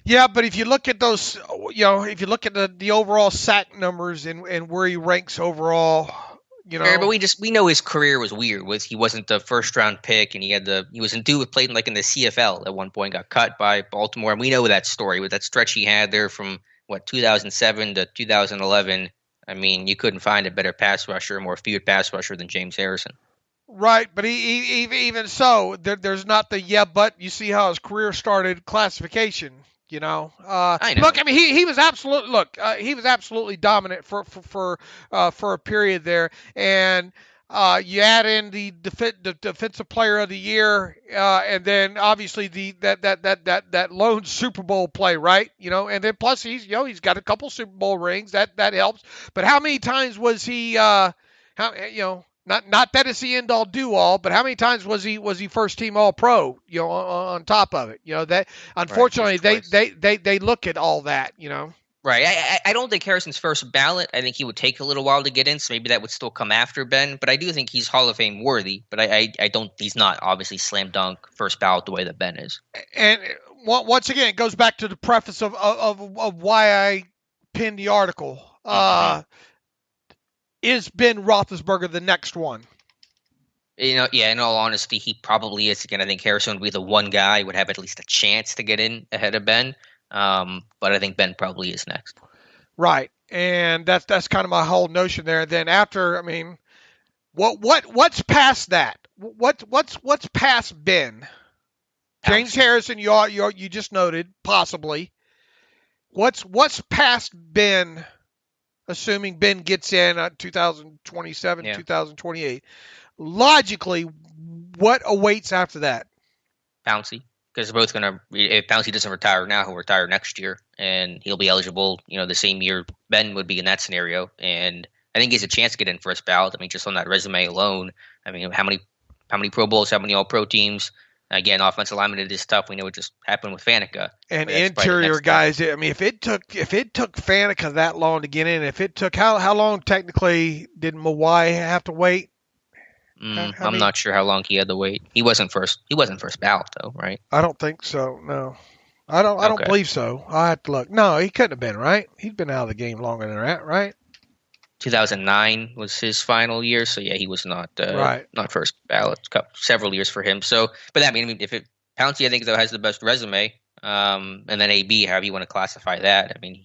Yeah, but if you look at those, if you look at the overall sack numbers and where he ranks overall, Fair, but we know his career was weird. He wasn't the first round pick, and he was played like in the CFL at one point, got cut by Baltimore, and we know that story with that stretch he had there from 2007 to 2011. I mean, you couldn't find a better pass rusher, more feared pass rusher than James Harrison. Right, but he even so, there's not the but you see how his career started classification. I know. Look, I mean, he was absolutely dominant for a period there, and you add in the defensive player of the year, and then obviously that lone Super Bowl play, right? And then plus he's got a couple Super Bowl rings that helps. But how many times was he? Not that it's the end all do all, but how many times was he first team All Pro? On top of it, that unfortunately right, they look at all that, Right. I don't think Harrison's first ballot. I think he would take a little while to get in, so maybe that would still come after Ben. But I do think he's Hall of Fame worthy. But I don't. He's not obviously slam dunk first ballot the way that Ben is. And once again, it goes back to the preface of why I pinned the article. Is Ben Roethlisberger the next one? In all honesty, he probably is. Again, I think Harrison would be the one guy who would have at least a chance to get in ahead of Ben. But I think Ben probably is next. Right, and that's kind of my whole notion there. Then after, I mean, what's past that? What's past Ben? James Harrison, you just noted possibly. What's past Ben? Assuming Ben gets in 2027, 2028, logically, what awaits after that? Pouncey, because they're both gonna. If Pouncey doesn't retire now, he'll retire next year, and he'll be eligible. The same year Ben would be in that scenario, and I think he has a chance to get in first ballot. I mean, just on that resume alone, I mean, how many Pro Bowls, how many All Pro teams? Again, offensive lineman, it is tough. We know it just happened with Faneca. And interior guys, I mean, if it took Faneca that long to get in, if it took how long technically did Mawai have to wait? I'm not sure how long he had to wait. He wasn't first ballot though, right? I don't think so. No, I don't believe so. I have to look. No, he couldn't have been, right? He'd been out of the game longer than that, right? 2009 was his final year, so yeah, he was not not first ballot. Several years for him. So, but I mean, if Pouncey, I think though has the best resume, and then AB, however you want to classify that. I mean,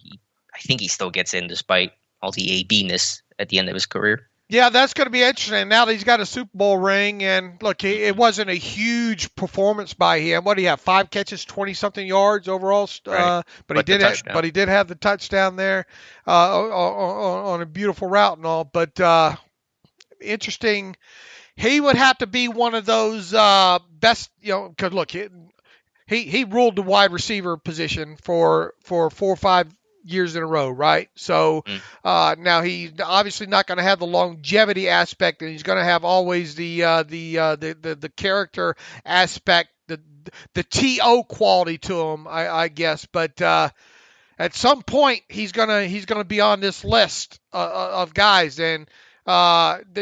I think he still gets in despite all the AB-ness at the end of his career. Yeah, that's going to be interesting. Now that he's got a Super Bowl ring, and look, it wasn't a huge performance by him. What do you have? 5 catches, 20-something yards overall. Right. But he did have the touchdown there on a beautiful route and all. But interesting. He would have to be one of those best, because look, he ruled the wide receiver position for 4 or 5 years in a row, right? So now he's obviously not going to have the longevity aspect, and he's going to have always the character aspect, the TO quality to him, I guess. But at some point, he's gonna be on this list of guys, and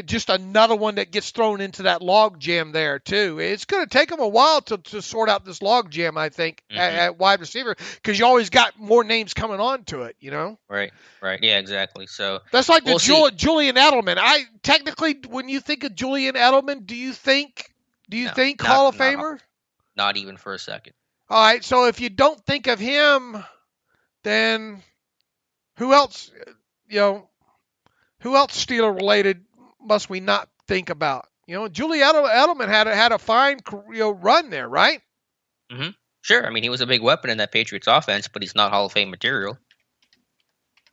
just another one that gets thrown into that log jam there too. It's going to take him a while to sort out this log jam, I think, at wide receiver, because you always got more names coming on to it, Right. Yeah, exactly. So that's like Julian Edelman. Technically, when you think of Julian Edelman, do you think Hall of Famer? Not even for a second. All right. So if you don't think of him, then who else? Who else Steeler related must we not think about? Julian Edelman had a fine run there, right? Mm-hmm. Sure. I mean, he was a big weapon in that Patriots offense, but he's not Hall of Fame material.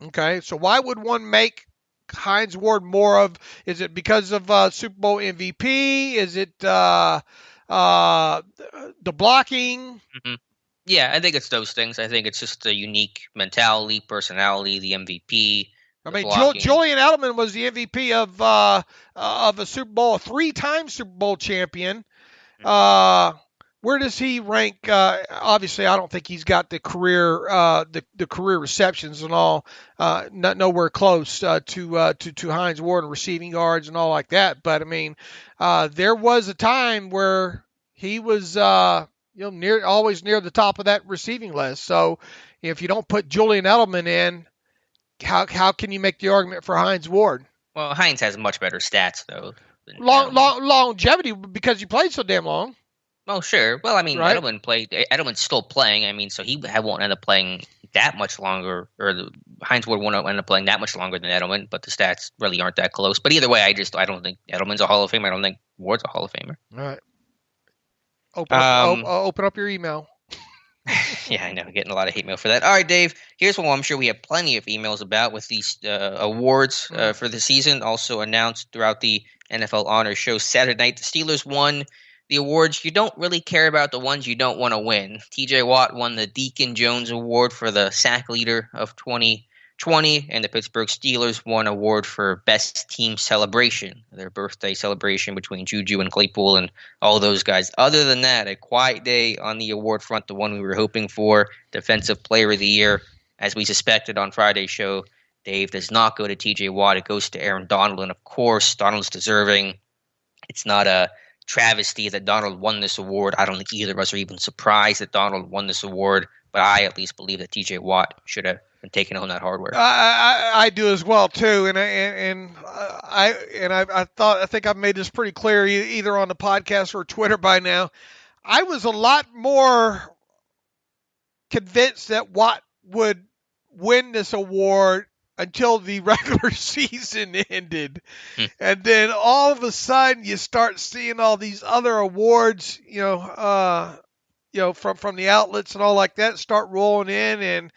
Okay, so why would one make Hines Ward more of? Is it because of Super Bowl MVP? Is it the blocking? Mm-hmm. Yeah, I think it's those things. I think it's just a unique mentality, personality, the MVP. I mean, blocking. Julian Edelman was the MVP of a Super Bowl, a 3-time Super Bowl champion. Where does he rank? Obviously, I don't think he's got the career the career receptions and all, nowhere close to Hines Ward and receiving yards and all like that. But I mean, there was a time where he was always near the top of that receiving list. So if you don't put Julian Edelman in, how can you make the argument for Hines Ward? Well, Hines has much better stats though. Longevity because you played so damn long. Oh, sure. Well, I mean, right? Edelman's still playing. I mean, so he won't end up playing that much longer, Hines Ward won't end up playing that much longer than Edelman, but the stats really aren't that close. But either way, I don't think Edelman's a Hall of Famer. I don't think Ward's a Hall of Famer. All right. Open up your email. Yeah, I know. Getting a lot of hate mail for that. All right, Dave. Here's one I'm sure we have plenty of emails about with these awards for the season. Also announced throughout the NFL Honors Show Saturday night. The Steelers won the awards. You don't really care about the ones you don't want to win. TJ Watt won the Deacon Jones Award for the sack leader of 2020, and the Pittsburgh Steelers won an award for best team celebration, their birthday celebration between Juju and Claypool and all those guys. Other than that, a quiet day on the award front, the one we were hoping for, Defensive Player of the Year, as we suspected on Friday's show. Dave, does not go to TJ Watt. It goes to Aaron Donald, and of course, Donald's deserving. It's not a travesty that Donald won this award. I don't think either of us are even surprised that Donald won this award, but I at least believe that TJ Watt should have been taking home that hardware. I do as well too, and I think I've made this pretty clear either on the podcast or Twitter by now. I was a lot more convinced that Watt would win this award until the regular season ended. And then all of a sudden you start seeing all these other awards, from the outlets and all like that start rolling in. And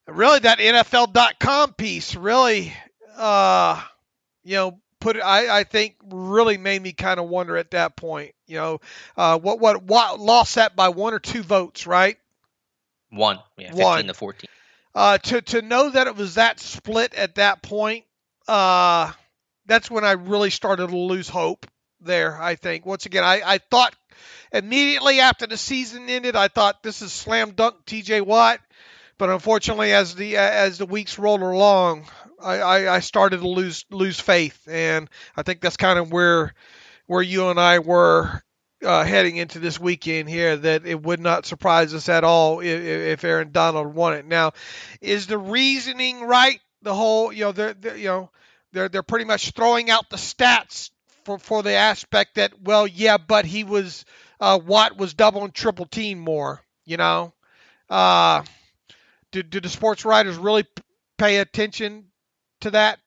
really that NFL.com piece really, I think really made me kind of wonder at that point, what lost that by 1 or 2 votes, right? 1, 15 to 14. To know that it was that split at that point, that's when I really started to lose hope there, I think. Once again, I thought immediately after the season ended, I thought this is slam dunk TJ Watt. But unfortunately, as the weeks rolled along, I started to lose faith. And I think that's kind of where you and I were heading into this weekend here, that it would not surprise us at all if Aaron Donald won it. Now, is the reasoning right? The whole, they're pretty much throwing out the stats for the aspect that, but he was Watt was double and triple team more. Do the sports writers really pay attention to that?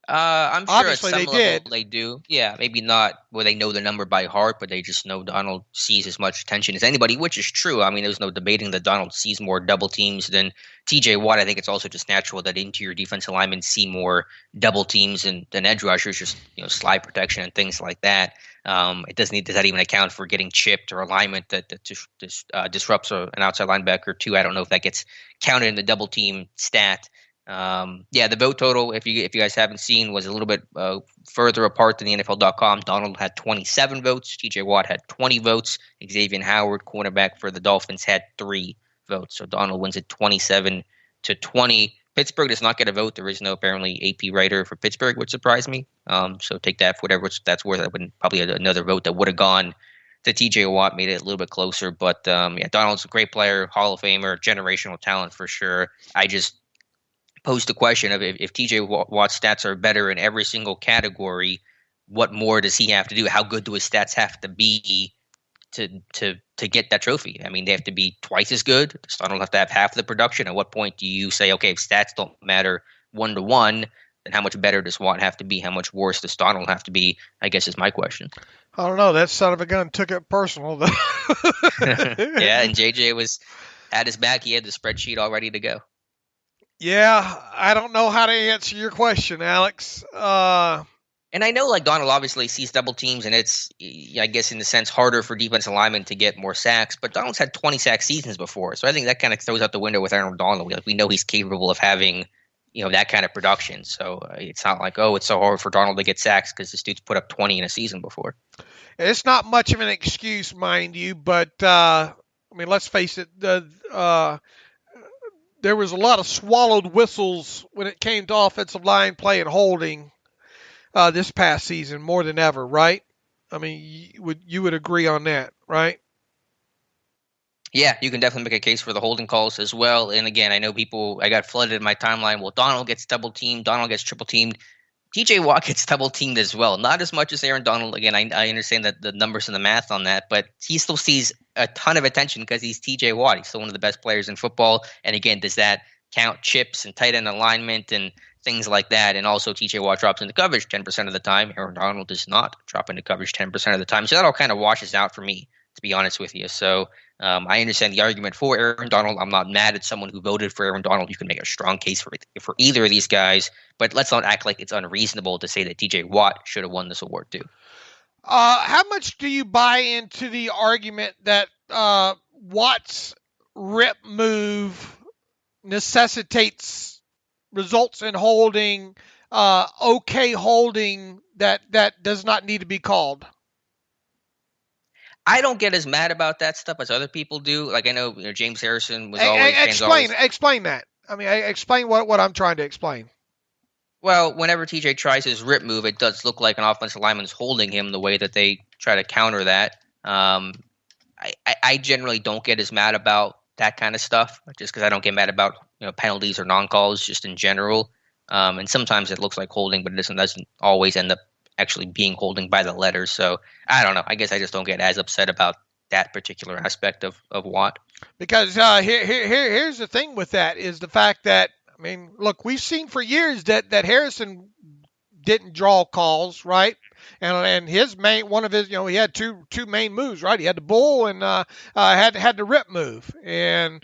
I'm sure Obviously at some they level did. they do. Yeah, maybe not where they know the number by heart, but they just know Donald sees as much attention as anybody, which is true. I mean, there's no debating that Donald sees more double teams than TJ Watt. I think it's also just natural that interior defensive linemen see more double teams than edge rushers, just slide protection and things like that. Does that even account for getting chipped or alignment that disrupts an outside linebacker too? I don't know if that gets counted in the double team stat. The vote total, if you guys haven't seen, was a little bit further apart than the NFL.com. Donald had 27 votes. TJ Watt had 20 votes. Xavier Howard, cornerback for the Dolphins, had 3 votes. So Donald wins it 27-20. Pittsburgh does not get a vote. There is no apparently AP writer for Pittsburgh, which surprised me. So take that for whatever that's worth. I wouldn't probably another vote that would have gone to TJ Watt, made it a little bit closer. But Donald's a great player, Hall of Famer, generational talent for sure. I just posed the question of if TJ Watt's stats are better in every single category, what more does he have to do? How good do his stats have to be to get that trophy? I mean, they have to be twice as good. Does Donald have to have half the production? At what point do you say, okay, if stats don't matter 1-to-1, then how much better does Watt have to be? How much worse does Donald have to be? I guess is my question. I don't know. That son of a gun took it personal. Yeah, and JJ had his back. He had the spreadsheet all ready to go. Yeah, I don't know how to answer your question, Alex. And I know, Donald obviously sees double teams, and it's, I guess, in the sense, harder for defensive linemen to get more sacks. But Donald's had 20 sack seasons before, so I think that kind of throws out the window with Aaron Donald. We know he's capable of having that kind of production. So it's not like, oh, it's so hard for Darnold to get sacks because this dude's put up 20 in a season before. It's not much of an excuse, mind you, but let's face it. There was a lot of swallowed whistles when it came to offensive line play and holding this past season more than ever, right? I mean, you would agree on that, right? Yeah, you can definitely make a case for the holding calls as well. And again, I know I got flooded in my timeline. Well, Donald gets double teamed. Donald gets triple teamed. TJ Watt gets double teamed as well. Not as much as Aaron Donald. Again, I understand that the numbers and the math on that, but he still sees a ton of attention because he's TJ Watt. He's still one of the best players in football. And again, does that count chips and tight end alignment and things like that? And also TJ Watt drops into coverage 10% of the time. Aaron Donald does not drop into coverage 10% of the time. So that all kind of washes out for me, to be honest with you. So I understand the argument for Aaron Donald. I'm not mad at someone who voted for Aaron Donald. You can make a strong case for either of these guys, but let's not act like it's unreasonable to say that TJ Watt should have won this award too. How much do you buy into the argument that Watt's rip move results in holding, okay holding that does not need to be called? I don't get as mad about that stuff as other people do. Like I know, James Harrison was always explain that. I mean, explain what I'm trying to explain. Well, whenever TJ tries his rip move, it does look like an offensive lineman is holding him the way that they try to counter that. I generally don't get as mad about that kind of stuff, just because I don't get mad about penalties or non-calls just in general. And sometimes it looks like holding, but it doesn't always end up actually being holding by the letter. So I don't know. I guess I just don't get as upset about that particular aspect of Watt. Because here's the thing with that is the fact that, I mean, look, we've seen for years that Harrison didn't draw calls, right? And his one of his, he had two main moves, right? He had the bull and had the rip move, and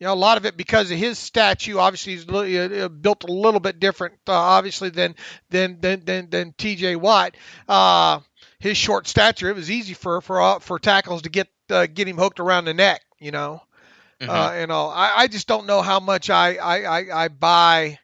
a lot of it because of his statue. Obviously, he's built a little bit different, obviously than T.J. Watt. His short stature, it was easy for tackles to get him hooked around the neck, I just don't know how much I buy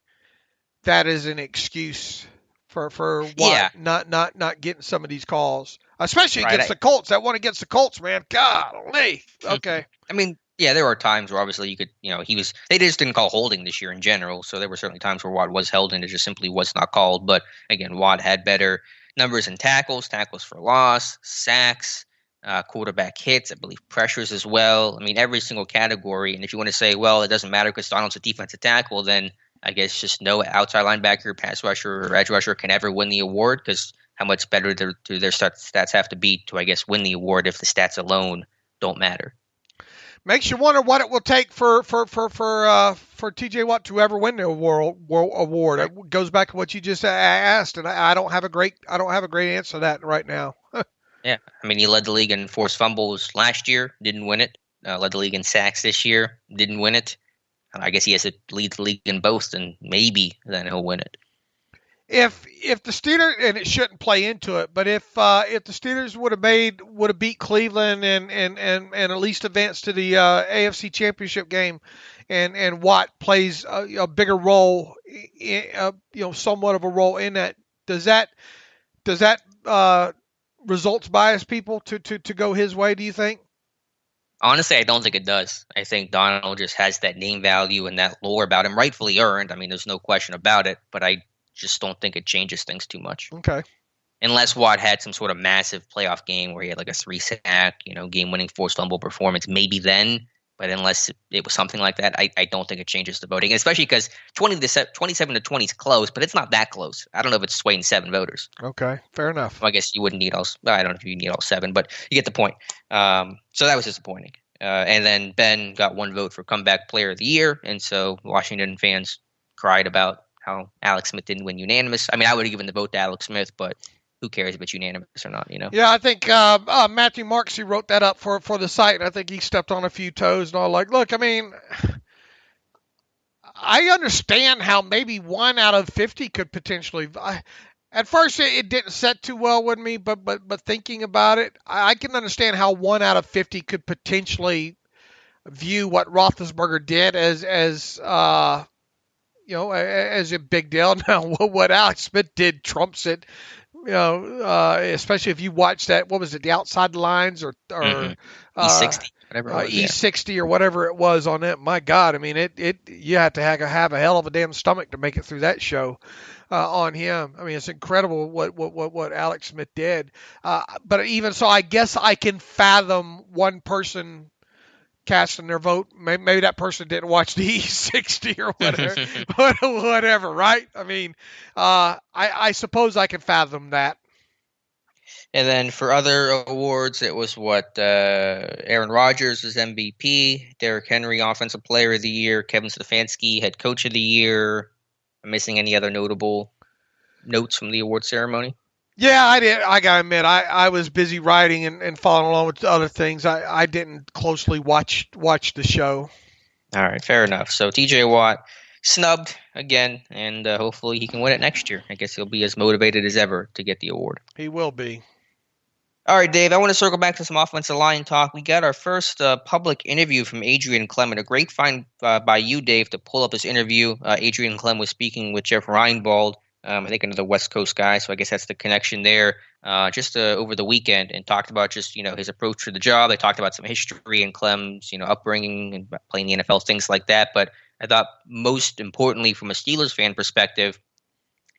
that as an excuse for Watt not getting some of these calls, especially against the Colts. That one against the Colts, man. Golly. Okay. I mean, yeah, there were times where obviously you could, they just didn't call holding this year in general. So there were certainly times where Watt was held and it just simply was not called. But again, Watt had better numbers in tackles for loss, sacks, quarterback hits, I believe pressures as well. I mean, every single category. And if you want to say, well, it doesn't matter because Donald's a defensive tackle, then I guess just no outside linebacker, pass rusher, or edge rusher can ever win the award, because how much better do their stats have to be to, I guess, win the award if the stats alone don't matter? Makes you wonder what it will take for TJ Watt to ever win the award. It goes back to what you just asked, and I don't have a great answer to that right now. Yeah, I mean, he led the league in forced fumbles last year, didn't win it. Led the league in sacks this year, didn't win it. I guess he has to lead the league in both, and maybe then he'll win it. If the Steelers, and it shouldn't play into it, but if the Steelers would have beat Cleveland and at least advanced to the AFC Championship game, and Watt plays a bigger role, somewhat of a role in that, does that results bias people to go his way? Do you think? Honestly, I don't think it does. I think Donald just has that name value and that lore about him, rightfully earned. I mean, there's no question about it, but I just don't think it changes things too much. Okay. Unless Watt had some sort of massive playoff game where he had like a 3-sack, game-winning forced fumble performance, maybe then. But unless it was something like that, I don't think it changes the voting, especially because 27-20 is close, but it's not that close. I don't know if it's swaying 7 voters. Okay, fair enough. Well, I guess you wouldn't need all. I don't know if you need all 7, but you get the point. So that was disappointing. And then Ben got 1 vote for comeback player of the year, and so Washington fans cried about how Alex Smith didn't win unanimous. I mean, I would have given the vote to Alex Smith, but who cares if it's unanimous or not, Yeah, I think Matthew Marksy wrote that up for the site, and I think he stepped on a few toes and all. Like, look, I mean, I understand how maybe 1 out of 50 could potentially. At first, it didn't set too well with me, but thinking about it, I can understand how 1 out of 50 could potentially view what Roethlisberger did as as a big deal. Now, what Alex Smith did trumps it. Especially if you watch that. What was it? The Outside the Lines or E60, whatever it was. E60 or whatever it was on it. My God, I mean, you have to have a hell of a damn stomach to make it through that show. On him, I mean, it's incredible what Alex Smith did. But even so, I guess I can fathom one person casting their vote. Maybe that person didn't watch the E60 or whatever, right? I mean, I suppose I can fathom that. And then for other awards, it was Aaron Rodgers was MVP, Derrick Henry Offensive Player of the Year, Kevin Stefanski Head Coach of the Year. I'm missing any other notable notes from the award ceremony? Yeah, I did. I gotta admit, I was busy writing and following along with other things. I didn't closely watch the show. All right, fair enough. So TJ Watt snubbed again, and hopefully he can win it next year. I guess he'll be as motivated as ever to get the award. He will be. All right, Dave, I want to circle back to some offensive line talk. We got our first public interview from Adrian Clem, and a great find by you, Dave, to pull up this interview. Adrian Clem was speaking with Jeff Reinbold, I think another West Coast guy, so I guess that's the connection there, just over the weekend, and talked about just, his approach to the job. They talked about some history and Clem's, upbringing and playing the NFL, things like that. But I thought most importantly from a Steelers fan perspective,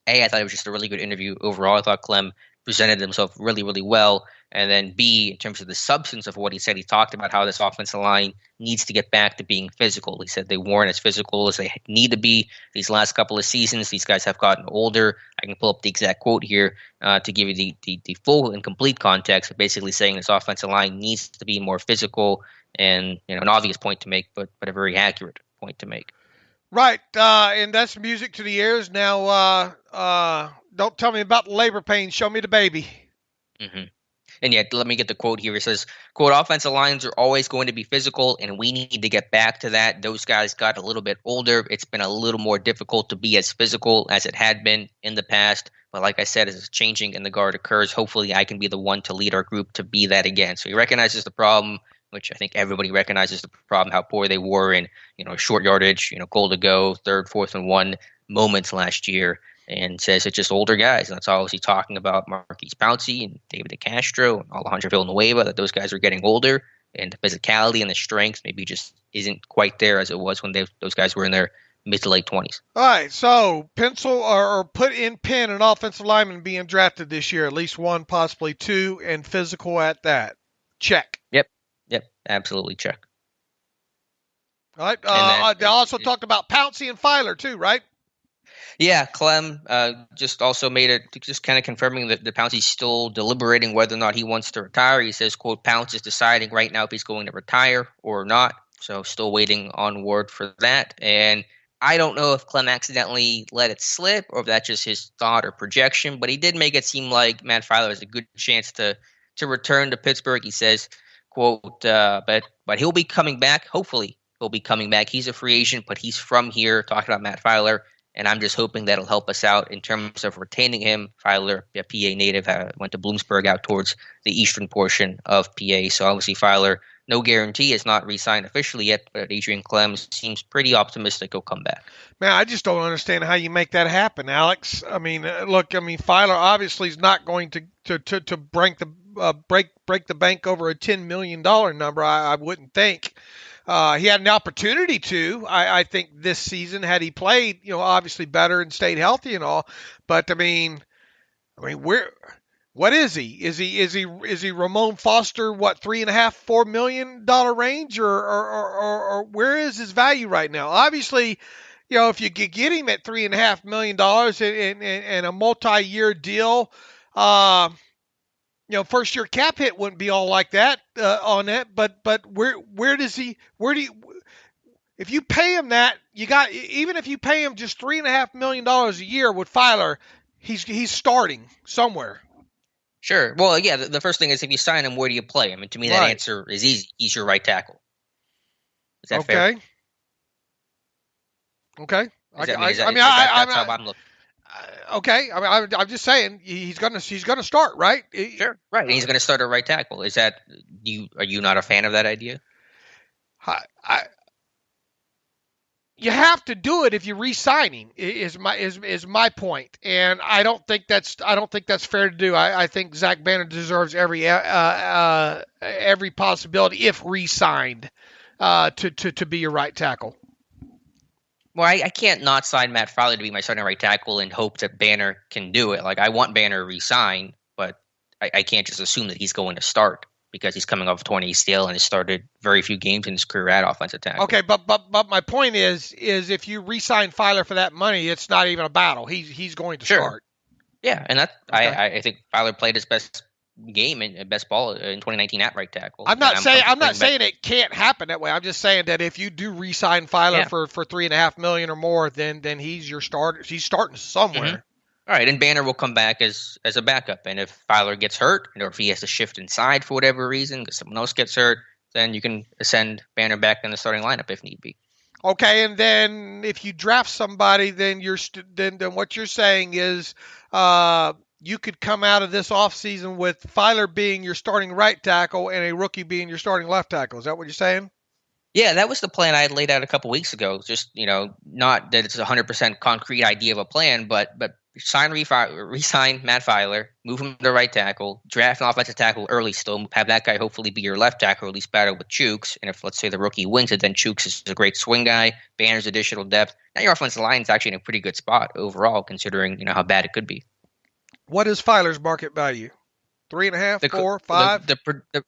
I thought it was just a really good interview overall. I thought Clem presented himself really, really well. And then B, in terms of the substance of what he said, he talked about how this offensive line needs to get back to being physical. He said they weren't as physical as they need to be these last couple of seasons. These guys have gotten older. I can pull up the exact quote here to give you the full and complete context, basically saying this offensive line needs to be more physical, and an obvious point to make, but a very accurate point to make. Right, and that's music to the ears. Now, don't tell me about the labor pains. Show me the baby. Mm-hmm. And yet, let me get the quote here. It says, quote, offensive lines are always going to be physical, and we need to get back to that. Those guys got a little bit older. It's been a little more difficult to be as physical as it had been in the past. But like I said, as it's changing and the guard occurs, hopefully I can be the one to lead our group to be that again. So he recognizes the problem, which I think everybody recognizes the problem, how poor they were in, short yardage, goal to go, 3rd, 4th, and 1 moments last year. And says it's just older guys. And that's obviously talking about Marquise Pouncey and David DeCastro and Alejandro Villanueva, that those guys are getting older, and the physicality and the strength maybe just isn't quite there as it was when those guys were in their mid to late 20s. All right, so pencil or put in pen an offensive lineman being drafted this year, at least 1, possibly 2, and physical at that. Check. Yep, absolutely check. All right, they also talked about Pouncey and Filer too, right? Yeah, Clem just also made it, just kind of confirming that Pouncey's still deliberating whether or not he wants to retire. He says, quote, Pounce is deciding right now if he's going to retire or not. So still waiting on word for that. And I don't know if Clem accidentally let it slip or if that's just his thought or projection, but he did make it seem like Matt Filer has a good chance to return to Pittsburgh. He says, quote, but he'll be coming back. Hopefully he'll be coming back. He's a free agent, but he's from here, talking about Matt Filer. And I'm just hoping that'll help us out in terms of retaining him. Filer, a PA native, went to Bloomsburg out towards the eastern portion of PA. So obviously Filer, no guarantee, is not re-signed officially yet, but Adrian Clem seems pretty optimistic he'll come back. Man, I just don't understand how you make that happen, Alex. I mean, look, Filer obviously is not going to break the bank over a $10 million number, I wouldn't think. He had an opportunity to, I think, this season had he played, obviously better and stayed healthy and all. But I mean, what is he? Is he Ramon Foster? What, $3.5–4 million range, or where is his value right now? Obviously, if you could get him at $3.5 million in a multi-year deal, first year cap hit wouldn't be all like that on that, but where does he? If you pay him that, even if you pay him just $3.5 million a year with Filer, he's starting somewhere. Sure. Well, yeah. The first thing is, if you sign him, where do you play him? And to me, that answer is easy. He's your right tackle. Is that fair? Okay. That's how I'm looking. Okay, I mean, I'm just saying he's gonna start, right? Sure, right, and he's gonna start at right tackle. Is that you? Are you not a fan of that idea? I you have to do it if you're re-signing. Is my point, and I don't think that's fair to do. I think Zach Banner deserves every possibility if re-signed to be your right tackle. Well, I can't not sign Matt Fowler to be my starting right tackle and hope that Banner can do it. Like, I want Banner re-signed, but I can't just assume that he's going to start because he's coming off a torn ACL and has started very few games in his career at offensive tackle. Okay, but my point is if you re-sign Fowler for that money, it's not even a battle. He's going to start. Yeah, and that okay. I think Fowler played his best game and best ball in 2019 at right tackle. I'm not saying it can't happen that way. I'm just saying that if you do re-sign Fowler for $3.5 million or more, then he's your starter. He's starting somewhere. Mm-hmm. All right, and Banner will come back as a backup. And if Fowler gets hurt, or if he has to shift inside for whatever reason, because someone else gets hurt, then you can send Banner back in the starting lineup if need be. Okay, and then if you draft somebody, then then what you're saying is you could come out of this offseason with Fowler being your starting right tackle and a rookie being your starting left tackle. Is that what you're saying? Yeah, that was the plan I had laid out a couple weeks ago. Just, not that it's a 100% concrete idea of a plan, but re-sign Matt Fowler, move him to right tackle, draft an offensive tackle early still, have that guy hopefully be your left tackle, or at least battle with Chooks. And if, let's say, the rookie wins it, then Chooks is a great swing guy, Banner's additional depth. Now your offensive line is actually in a pretty good spot overall, considering, how bad it could be. What is Fowler's market value? 3.5, 4, 5?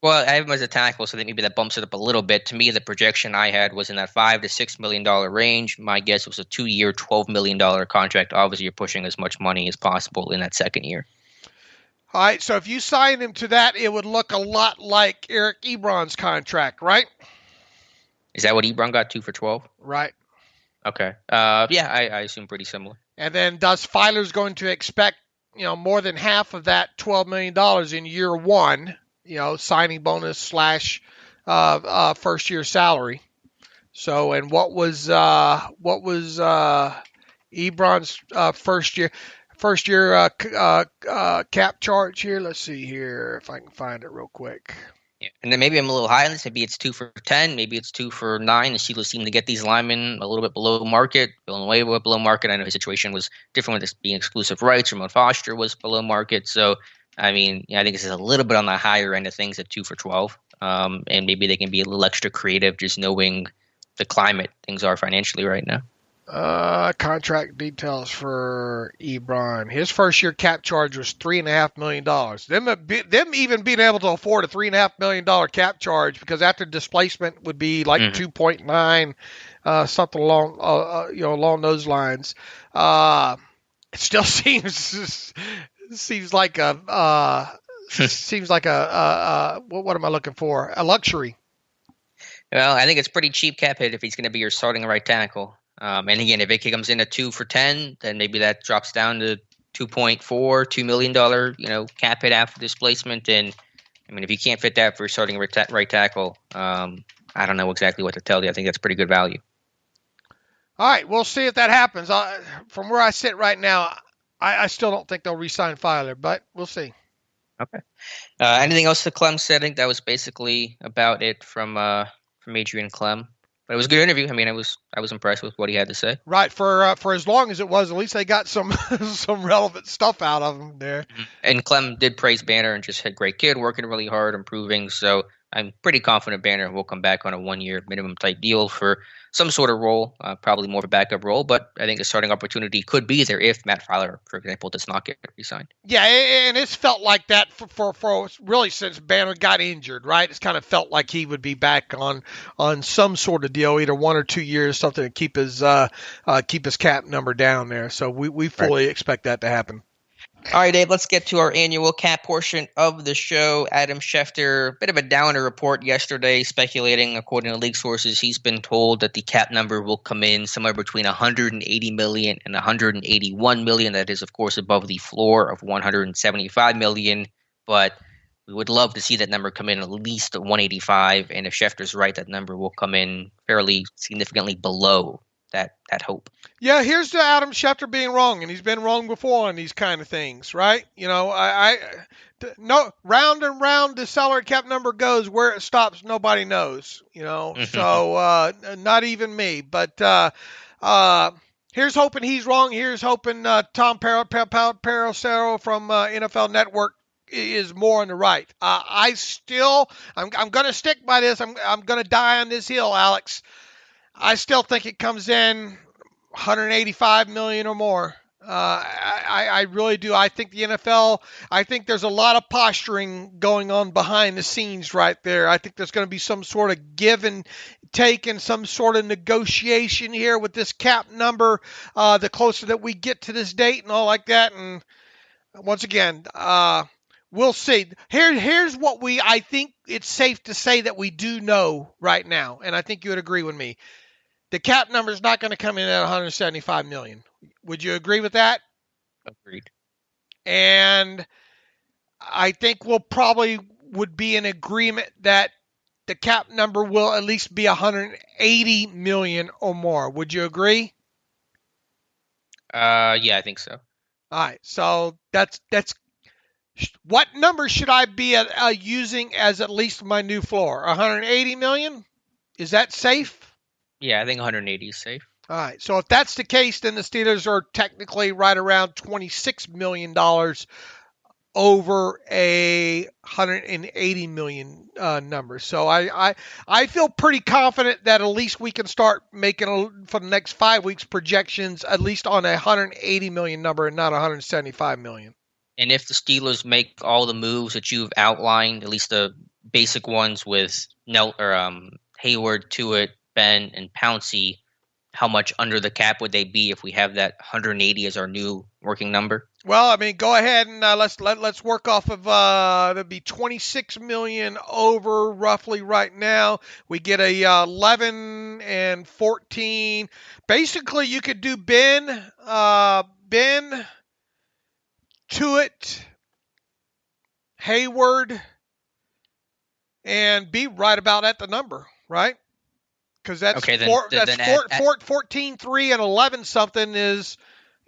Well, I have him as a tackle, so that maybe that bumps it up a little bit. To me, the projection I had was in that $5 to $6 million range. My guess was a 2-year, $12 million contract. Obviously, you're pushing as much money as possible in that second year. All right, so if you sign him to that, it would look a lot like Eric Ebron's contract, right? Is that what Ebron got, 2 for 12? Right. Okay. Yeah, I assume pretty similar. And then does Fowler's going to expect more than half of that $12 million in year one, signing bonus / first year salary. So, and what was Ebron's first year cap charge here? Let's see here if I can find it real quick. Yeah. And then maybe I'm a little high on this. Maybe it's 2 for 10. Maybe it's 2 for 9. The Steelers seem to get these linemen a little bit below market. Villanueva was below market. I know his situation was different with this being exclusive rights. Ramon Foster was below market. So, I think this is a little bit on the higher end of things at 2 for 12. And maybe they can be a little extra creative just knowing the climate things are financially right now. Contract details for Ebron. His first year cap charge was $3.5 million. Them even being able to afford a $3.5 million cap charge, because after displacement would be like 2.9, something along those lines. It still seems like a what am I looking for? A luxury. Well, I think it's pretty cheap cap hit if he's going to be your starting right tackle. And again, if it comes in at 2 for 10, then maybe that drops down to $2 million, cap hit after displacement. And if you can't fit that for starting right tackle, I don't know exactly what to tell you. I think that's pretty good value. All right, we'll see if that happens. From where I sit right now, I still don't think they'll re-sign Fowler, but we'll see. Okay. Anything else that Clem said? I think that was basically about it from Adrian Clem. But it was a good interview. I was impressed with what he had to say. Right. For as long as it was, at least they got some relevant stuff out of him there. And Clem did praise Banner and just said, great kid, working really hard, improving. So I'm pretty confident Banner will come back on a 1-year minimum type deal for some sort of role, probably more of a backup role. But I think the starting opportunity could be there if Matt Fowler, for example, does not get re-signed. Yeah, and it's felt like that for really since Banner got injured, right? It's kind of felt like he would be back on some sort of deal, either 1 or 2 years, something to keep his cap number down there. So we fully expect that to happen. All right, Dave, let's get to our annual cap portion of the show. Adam Schefter, bit of a downer report yesterday, speculating, according to league sources, he's been told that the cap number will come in somewhere between $180 million and $181 million. That is, of course, above the floor of $175 million, but we would love to see that number come in at least $185, and if Schefter's right, that number will come in fairly significantly below that hope. Yeah, here's to Adam Schefter being wrong, and he's been wrong before on these kind of things, right? No, round and round the salary cap number goes. Where it stops, nobody knows. So not even me. But here's hoping he's wrong. Here's hoping Tom Paracero from NFL Network is more on the right. I'm going to stick by this. I'm going to die on this hill, Alex. I still think it comes in 185 million or more. I really do. I think the NFL, I think there's a lot of posturing going on behind the scenes right there. I think there's going to be some sort of give and take and some sort of negotiation here with this cap number, the closer that we get to this date and all like that. And once again, we'll see. Here's what I think it's safe to say that we do know right now, and I think you would agree with me. The cap number is not going to come in at 175 million. Would you agree with that? Agreed. And I think we'll probably would be in agreement that the cap number will at least be 180 million or more. Would you agree? Yeah, I think so. All right. So that's what number should I be using as at least my new floor? 180 million? Is that safe? Yeah, I think 180 is safe. All right. So if that's the case, then the Steelers are technically right around $26 million over a 180 million number. So I feel pretty confident that at least we can start making for the next 5 weeks projections at least on a 180 million number and not 175 million. And if the Steelers make all the moves that you've outlined, at least the basic ones with Hayward, Tuitt, Ben, and Pouncey, how much under the cap would they be if we have that 180 as our new working number? Well, I mean, go ahead and let's work off of that'd be 26 million over roughly right now. We get a 11 and 14. Basically, you could do Ben, Tuitt, Hayward, and be right about at the number, right? Because that's okay, 14, 3, and 11 something is,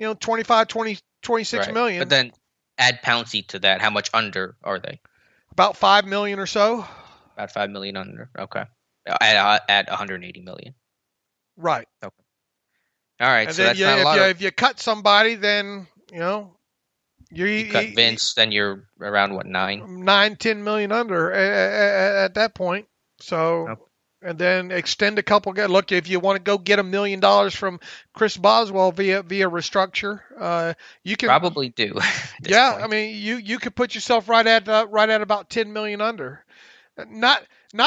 25, 20, 26 right. million. But then add Pouncey to that. How much under are they? About 5 million or so. About 5 million under. Okay. Add 180 million. Right. Okay. All right. And so then that's not a lot. if you cut somebody, then you cut Vince, then you're around what, 10 million under at that point. So. Okay. And then extend a couple. Look, if you want to go get $1 million from Chris Boswell via restructure, you can probably do. Yeah, point. I mean, you could put yourself right at about 10 million under. Not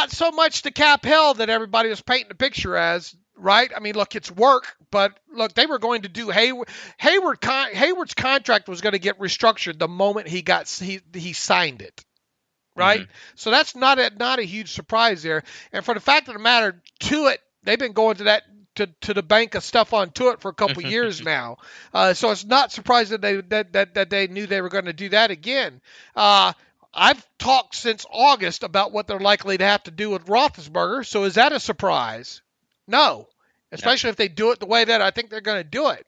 so much the cap hell that everybody was painting the picture as, right? I mean, look, it's work, but look, they were going to do Hayward's contract was going to get restructured the moment he signed it. Right, mm-hmm. So that's not a huge surprise there. And for the fact of the matter, Tuitt, they've been going to the bank of stuff on Tuitt for a couple years now. So it's not surprising that they knew they were going to do that again. I've talked since August about what they're likely to have to do with Roethlisberger. So is that a surprise? No, especially if they do it the way that I think they're going to do it.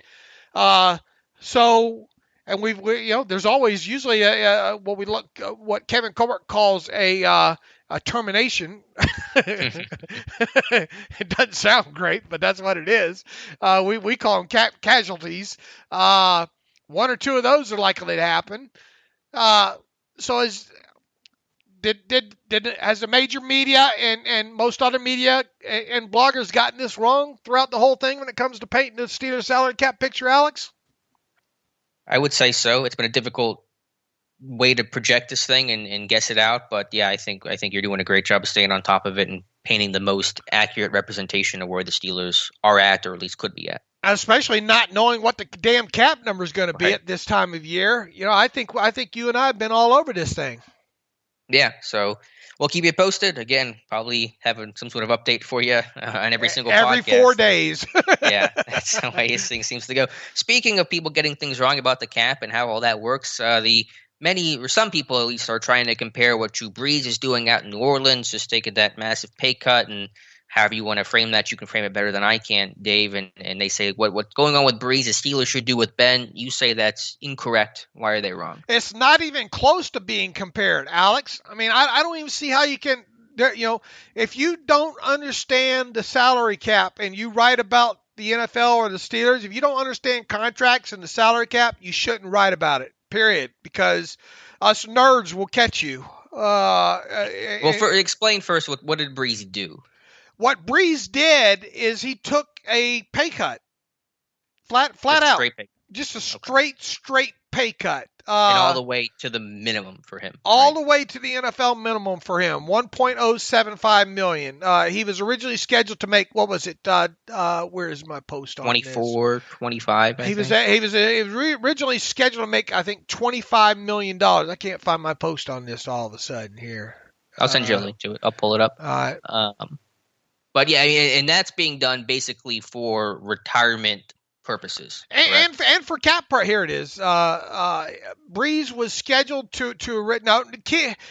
And there's always usually what Kevin Colbert calls a termination. It doesn't sound great, but that's what it is. We call them casualties. One or two of those are likely to happen. So has the major media and most other media and bloggers gotten this wrong throughout the whole thing when it comes to painting the Steelers salary cap picture, Alex? I would say so. It's been a difficult way to project this thing and guess it out, but yeah, I think you're doing a great job of staying on top of it and painting the most accurate representation of where the Steelers are at, or at least could be at. Especially not knowing what the damn cap number is going to be at this time of year. I think you and I have been all over this thing. Yeah, so we'll keep you posted. Again, probably having some sort of update for you on every single podcast. Every 4 days. Yeah, that's the way this thing seems to go. Speaking of people getting things wrong about the cap and how all that works, some people at least are trying to compare what Drew Brees is doing out in New Orleans, just taking that massive pay cut, and however you want to frame that. You can frame it better than I can, Dave. And they say what's going on with Breeze, the Steelers should do with Ben. You say that's incorrect. Why are they wrong? It's not even close to being compared, Alex. I mean, I don't even see how you can, if you don't understand the salary cap and you write about the NFL or the Steelers, if you don't understand contracts and the salary cap, you shouldn't write about it, period, because us nerds will catch you. Explain first what did Breeze do? What Breeze did is he took a pay cut, flat out, just a straight pay cut. And all the way to the minimum for him. All the way to the NFL minimum for him, $1.075 million. He was originally scheduled to make, what was it? Where is my post on 24, this? 25, I he think. He was originally scheduled to make, I think, $25 million. I can't find my post on this all of a sudden here. I'll send you a link to it. I'll pull it up. All right. But yeah, and that's being done basically for retirement purposes, and for cap part. Here it is. Breeze was scheduled to now.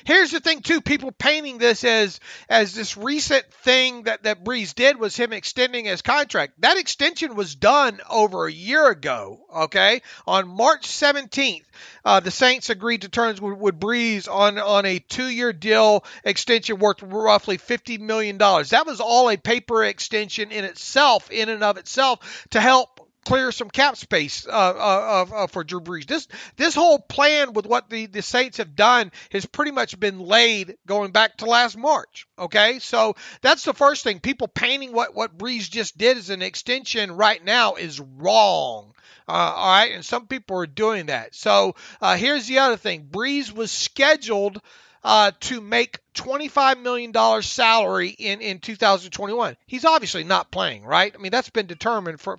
Here's the thing too. People painting this as this recent thing that Breeze did was him extending his contract. That extension was done over a year ago. Okay, on March 17th, the Saints agreed to terms with Breeze on a 2-year deal extension worth roughly $50 million. That was all a paper extension in and of itself to help clear some cap space for Drew Brees. This whole plan with what the Saints have done has pretty much been laid going back to last March. Okay, so that's the first thing. People painting what Brees just did as an extension right now is wrong. All right, and some people are doing that. So here's the other thing. Brees was scheduled to make $25 million salary in 2021. He's obviously not playing, right? I mean, that's been determined for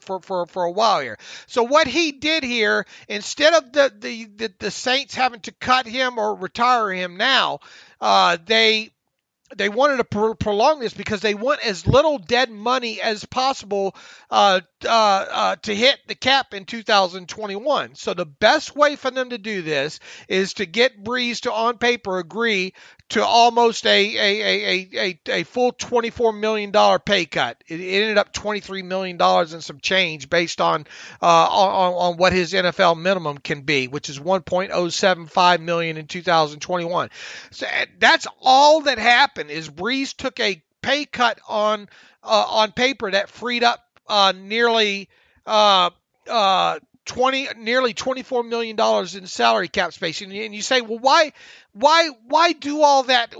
a while here. So what he did here, instead of the Saints having to cut him or retire him now, they wanted to prolong this because they want as little dead money as possible to hit the cap in 2021. So the best way for them to do this is to get Breeze to, on paper, agree to almost a full $24 million pay cut. It ended up $23 million and some change based on what his NFL minimum can be, which is $1.075 million in 2021. So that's all that happened is Breeze took a pay cut on paper that freed up nearly $24 million in salary cap space. And you say, well, why do all that?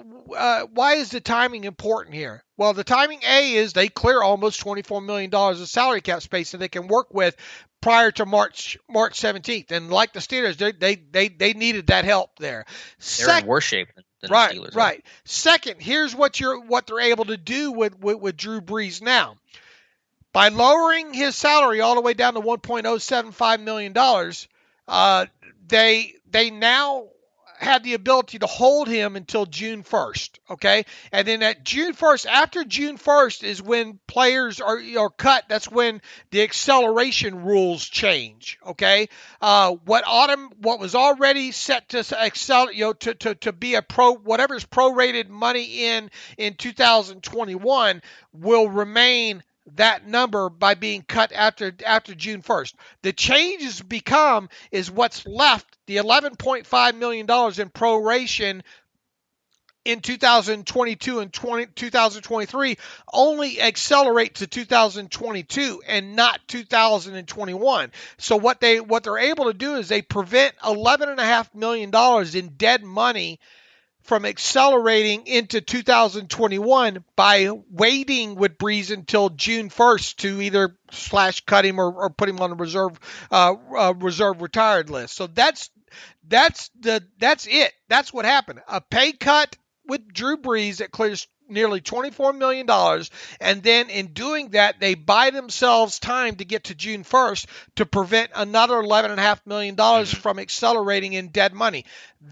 Why is the timing important here? Well, the timing, is they clear almost $24 million of salary cap space that they can work with prior to March 17th. And like the Steelers, they needed that help there. They're in worse shape than the Steelers. Right. Second, here's what they're able to do with Drew Brees now. By lowering his salary all the way down to $1.075 million, they now had the ability to hold him until June 1st, okay? And then at June 1st, after June 1st is when players are cut. That's when the acceleration rules change, okay? What was already set to to be whatever's prorated money in 2021 will remain that number by being cut after June 1st. The changes is what's left, the $11.5 million in proration in 2022 and 2023 only accelerate to 2022 and not 2021. So what they're able to do is they prevent $11.5 million in dead money from accelerating into 2021 by waiting with Breeze until June 1st to either cut him or put him on the reserve retired list. So that's it. That's what happened. A pay cut with Drew Brees that clears nearly $24 million, and then in doing that, they buy themselves time to get to June 1st to prevent another $11.5 million from accelerating in dead money.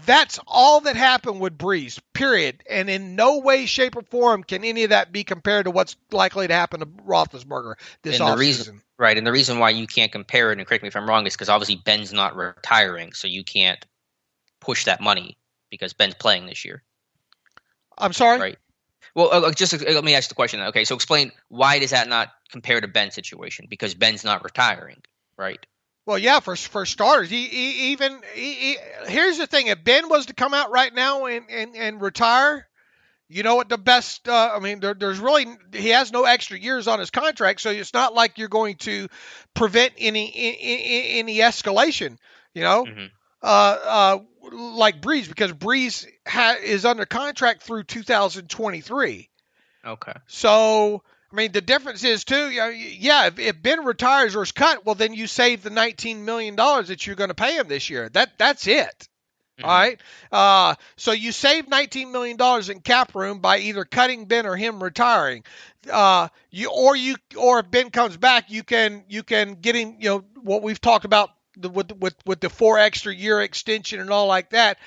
That's all that happened with Breeze, period. And in no way, shape, or form can any of that be compared to what's likely to happen to Roethlisberger this offseason. Right, and the reason why you can't compare it, and correct me if I'm wrong, is because obviously Ben's not retiring, so you can't push that money because Ben's playing this year. I'm sorry? Right. Well, just let me ask the question. Okay, so explain, why does that not compare to Benn's situation? Because Benn's not retiring, right? Well, yeah, for starters, here's the thing: if Ben was to come out right now and retire, you know what the best? There's really, he has no extra years on his contract, so it's not like you're going to prevent any escalation. You know, like Breeze, because Breeze is under contract through 2023. Okay. So, I mean, the difference is, too, yeah, if Ben retires or is cut, well, then you save the $19 million that you're going to pay him this year. That's it. Mm-hmm. All right. So you save $19 million in cap room by either cutting Ben or him retiring. Or if Ben comes back, you can get him, what we've talked about with the 4 extra year extension and all like that.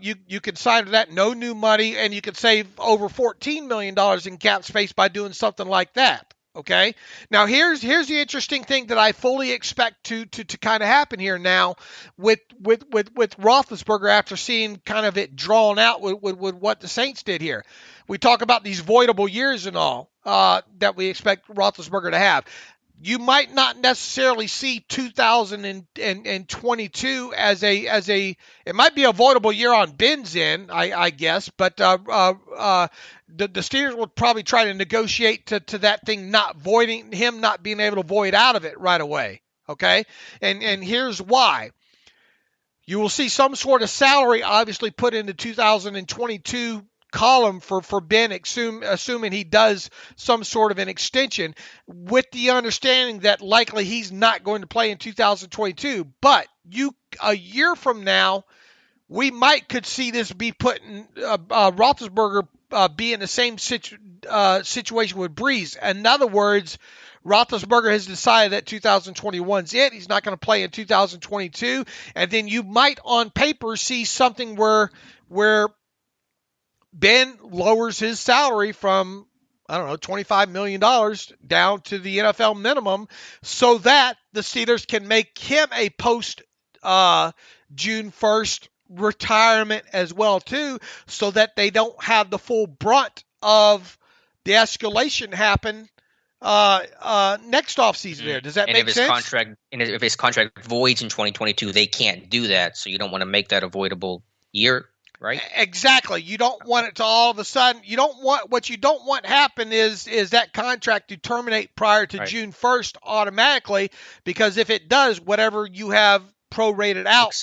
You can sign to that, no new money, and you can save over $14 million in cap space by doing something like that. Okay. Now here's the interesting thing that I fully expect to kind of happen here now with Roethlisberger, after seeing kind of it drawn out with what the Saints did here. We talk about these voidable years and all that we expect Roethlisberger to have. You might not necessarily see 2022 as a it might be a voidable year on Ben's end, I guess, but the Steelers will probably try to negotiate to that thing not voiding, him not being able to void out of it right away. Okay, and here's why. You will see some sort of salary obviously put into 2022 column for Ben, assuming he does some sort of an extension, with the understanding that likely he's not going to play in 2022. But a year from now, we could see this be put in Roethlisberger be in the same situation with Breeze. In other words, Roethlisberger has decided that 2021's it. He's not going to play in 2022, and then you might on paper see something where Ben lowers his salary from, I don't know, $25 million down to the NFL minimum, so that the Steelers can make him a post June 1st retirement as well too, so that they don't have the full brunt of the escalation happen next offseason there. Does that make sense? If his contract voids in 2022, they can't do that, so you don't want to make that avoidable year. Right? Exactly. You don't want it to all of a sudden. What you don't want happen is that contract to terminate prior to June 1st automatically, because if it does, whatever you have prorated out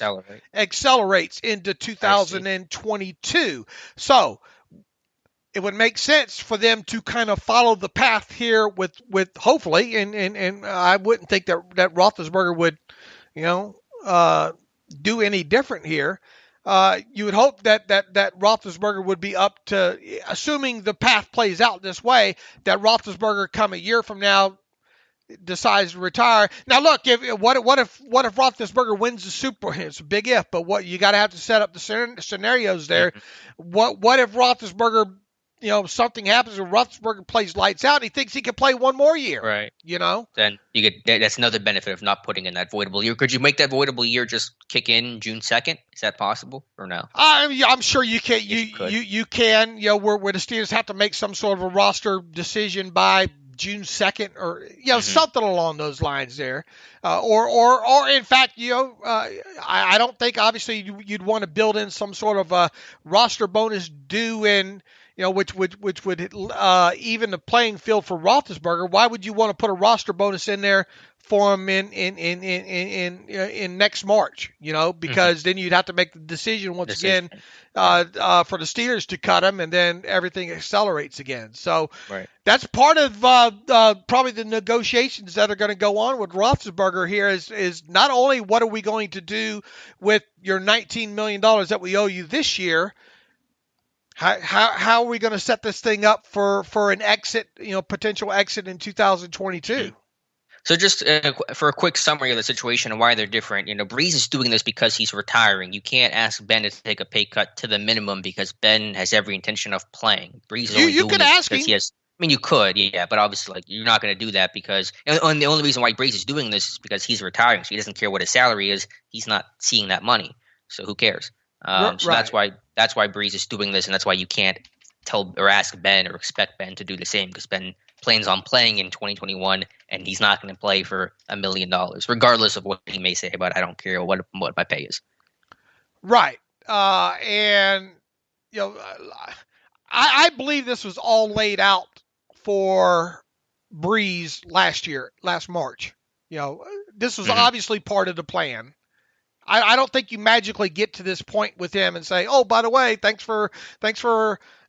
accelerates into 2022. So it would make sense for them to kind of follow the path here with hopefully, and I wouldn't think that Roethlisberger would, do any different here. You would hope that Roethlisberger would be up to, assuming the path plays out this way, that Roethlisberger come a year from now decides to retire. Now, look, what if Roethlisberger wins the Super Bowl? It's a big if, but what you got to have to set up the scenarios there. Mm-hmm. What if Roethlisberger, something happens and Roethlisberger plays lights out and he thinks he can play one more year? Right. Then that's another benefit of not putting in that voidable year. Could you make that voidable year just kick in June 2nd? Is that possible or no? I'm sure you can. You can. Where the Steelers have to make some sort of a roster decision by June 2nd, or something along those lines there, or in fact, I don't think obviously you'd want to build in some sort of a roster bonus due in. Which would even the playing field for Roethlisberger. Why would you want to put a roster bonus in there for him in next March? Because then you'd have to make the decision once again for the Steelers to cut him, and then everything accelerates again. So that's part of probably the negotiations that are going to go on with Roethlisberger here. Is not only what are we going to do with your $19 million that we owe you this year. How are we going to set this thing up for an exit, potential exit in 2022? So just for a quick summary of the situation and why they're different, Breeze is doing this because he's retiring. You can't ask Ben to take a pay cut to the minimum because Ben has every intention of playing. Breeze is only doing this because he has. I mean, you could, yeah, but obviously, you're not going to do that because, and the only reason why Breeze is doing this is because he's retiring, so he doesn't care what his salary is. He's not seeing that money, so who cares? So that's why Breeze is doing this, and that's why you can't tell or ask Ben or expect Ben to do the same, because Ben plans on playing in 2021, and he's not going to play for $1 million, regardless of what he may say about I don't care what my pay is. Right. And, I believe this was all laid out for Breeze last March. This was obviously part of the plan. I don't think you magically get to this point with him and say, oh, by the way, thanks for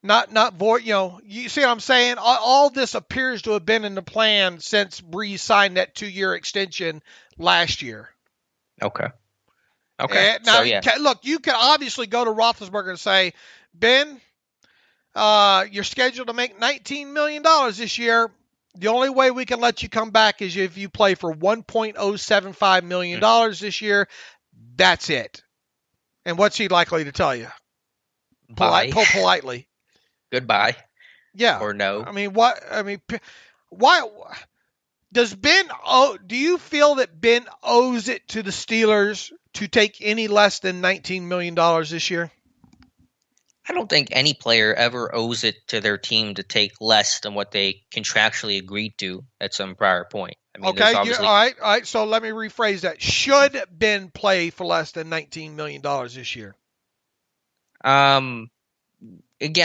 not void. You see what I'm saying? All this appears to have been in the plan since Breeze signed that 2-year extension last year. Okay. And now, look, you can obviously go to Roethlisberger and say, Ben, you're scheduled to make $19 million this year. The only way we can let you come back is if you play for $1.075 million this year. That's it. And what's he likely to tell you? Politely. Goodbye. Yeah. Or no. Why does Ben do you feel that Ben owes it to the Steelers to take any less than $19 million this year? I don't think any player ever owes it to their team to take less than what they contractually agreed to at some prior point. Okay, all right. So let me rephrase that. Should Ben play for less than $19 million this year? Again,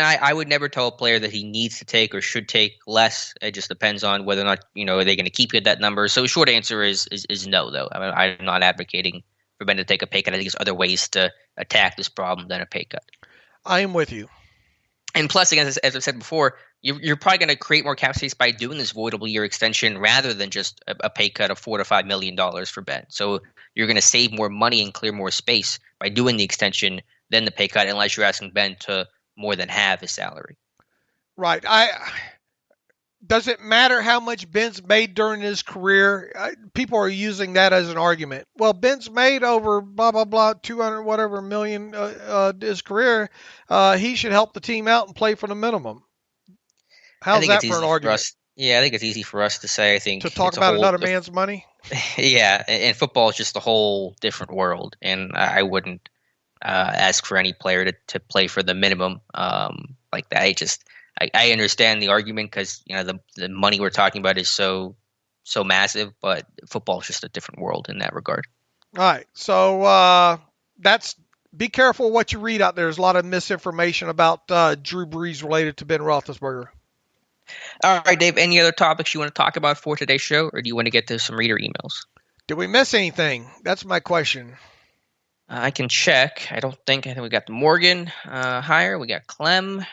I would never tell a player that he needs to take or should take less. It just depends on whether or not, are they going to keep you at that number? So the short answer is no, though. I'm not advocating for Ben to take a pay cut. I think there's other ways to attack this problem than a pay cut. I am with you. And plus, again, as I said before, you're probably going to create more cap space by doing this voidable year extension rather than just a pay cut of $4 to $5 million for Ben. So you're going to save more money and clear more space by doing the extension than the pay cut, unless you're asking Ben to more than halve his salary. Right. Does it matter how much Ben's made during his career? People are using that as an argument. Well, Ben's made over blah, blah, blah, 200 whatever million his career. He should help the team out and play for the minimum. How's that for an argument? I think it's easy for us to say. I think to talk about another man's money? Yeah, and football is just a whole different world, and I wouldn't ask for any player to play for the minimum like that. I understand the argument because the money we're talking about is so massive, but football is just a different world in that regard. All right, so be careful what you read out there. There's a lot of misinformation about Drew Brees related to Ben Roethlisberger. All right, Dave. Any other topics you want to talk about for today's show, or do you want to get to some reader emails? Did we miss anything? That's my question. I can check. I think we got the Morgan hire. We got Clem.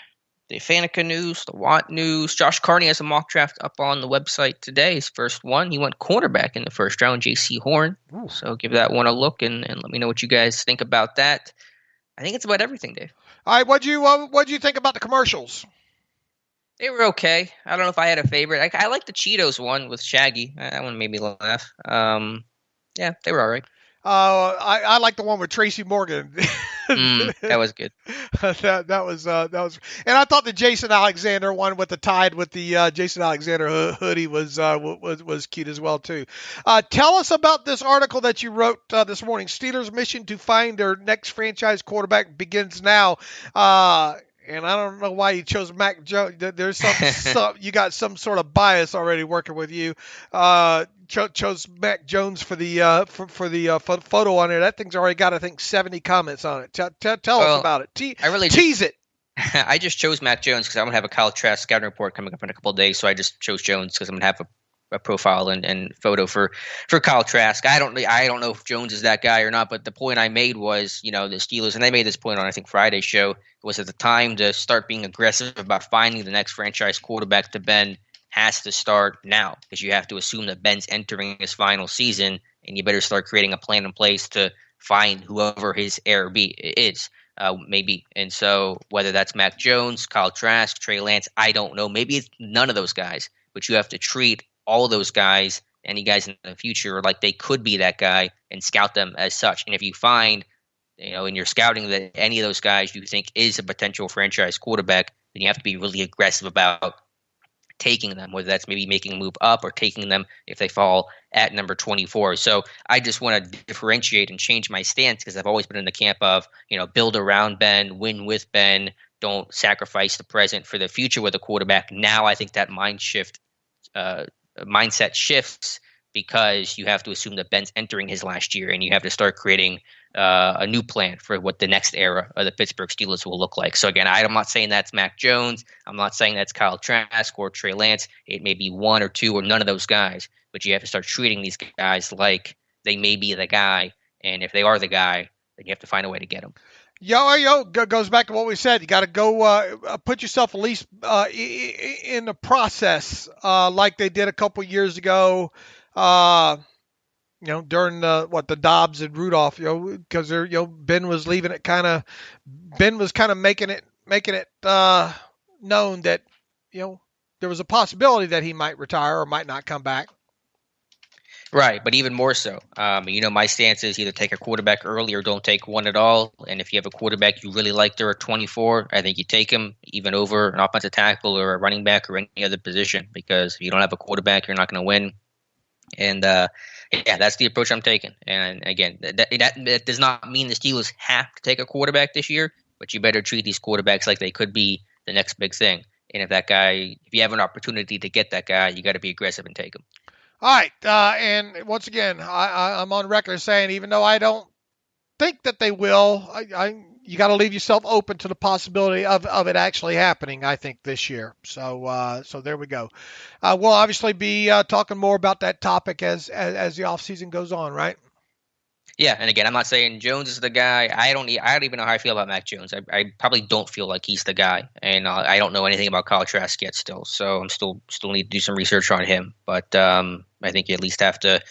The Faneca news, the Watt news. Josh Carney has a mock draft up on the website today. His first one. He went cornerback in the first round, J.C. Horn. Ooh. So give that one a look and let me know what you guys think about that. I think it's about everything, Dave. All right, what'd you think about the commercials? They were okay. I don't know if I had a favorite. I like the Cheetos one with Shaggy. That one made me laugh. Yeah, they were all right. I like the one with Tracy Morgan. That was good. that was, and I thought the Jason Alexander one with the tied with the Jason Alexander hoodie was cute as well too. Tell us about this article that you wrote this morning. Steelers' mission to find their next franchise quarterback begins now. And I don't know why you chose Mac Jones. There's some you got some sort of bias already working with you. Chose Mac Jones for the photo on it. That thing's already got, I think, 70 comments on it. Tell us about it. Tease it. I just chose Mac Jones because I'm gonna have a Kyle Trask scouting report coming up in a couple of days. So I just chose Jones because I'm gonna have a profile and photo for Kyle Trask. I don't know if Jones is that guy or not, but the point I made was, the Steelers, and they made this point on, I think, Friday's show, was at the time to start being aggressive about finding the next franchise quarterback to Ben has to start now, because you have to assume that Ben's entering his final season, and you better start creating a plan in place to find whoever his heir is. Maybe. And so whether that's Mac Jones, Kyle Trask, Trey Lance, I don't know. Maybe it's none of those guys, but you have to treat all of those guys, any guys in the future, like they could be that guy and scout them as such. And if you find, in your scouting that any of those guys you think is a potential franchise quarterback, then you have to be really aggressive about taking them, whether that's maybe making a move up or taking them if they fall at number 24. So I just want to differentiate and change my stance because I've always been in the camp of, build around Ben, win with Ben, don't sacrifice the present for the future with a quarterback. Now I think that mindset shifts because you have to assume that Benn's entering his last year, and you have to start creating a new plan for what the next era of the Pittsburgh Steelers will look like. So again, I'm not saying that's Mac Jones. I'm not saying that's Kyle Trask or Trey Lance. It may be one or two or none of those guys, but you have to start treating these guys like they may be the guy. And if they are the guy, then you have to find a way to get them. Goes back to what we said. You got to go put yourself at least in the process like they did a couple years ago. During the Dobbs and Rudolph, because Ben was leaving it Ben was kind of making it known that, there was a possibility that he might retire or might not come back. Right, but even more so. My stance is either take a quarterback early or don't take one at all. And if you have a quarterback you really like there at 24, I think you take him even over an offensive tackle or a running back or any other position, because if you don't have a quarterback, you're not going to win. And that's the approach I'm taking. And again, that does not mean the Steelers have to take a quarterback this year, but you better treat these quarterbacks like they could be the next big thing. And if you have an opportunity to get that guy, you got to be aggressive and take him. All right, and once again, I'm on record saying, even though I don't think that they will, you got to leave yourself open to the possibility of it actually happening, I think, this year. So there we go. We'll obviously be talking more about that topic as the offseason goes on, right? Yeah, and again, I'm not saying Jones is the guy. I don't even know how I feel about Mac Jones. I probably don't feel like he's the guy, and I don't know anything about Kyle Trask yet still. So I'm still need to do some research on him. But I think you at least have to,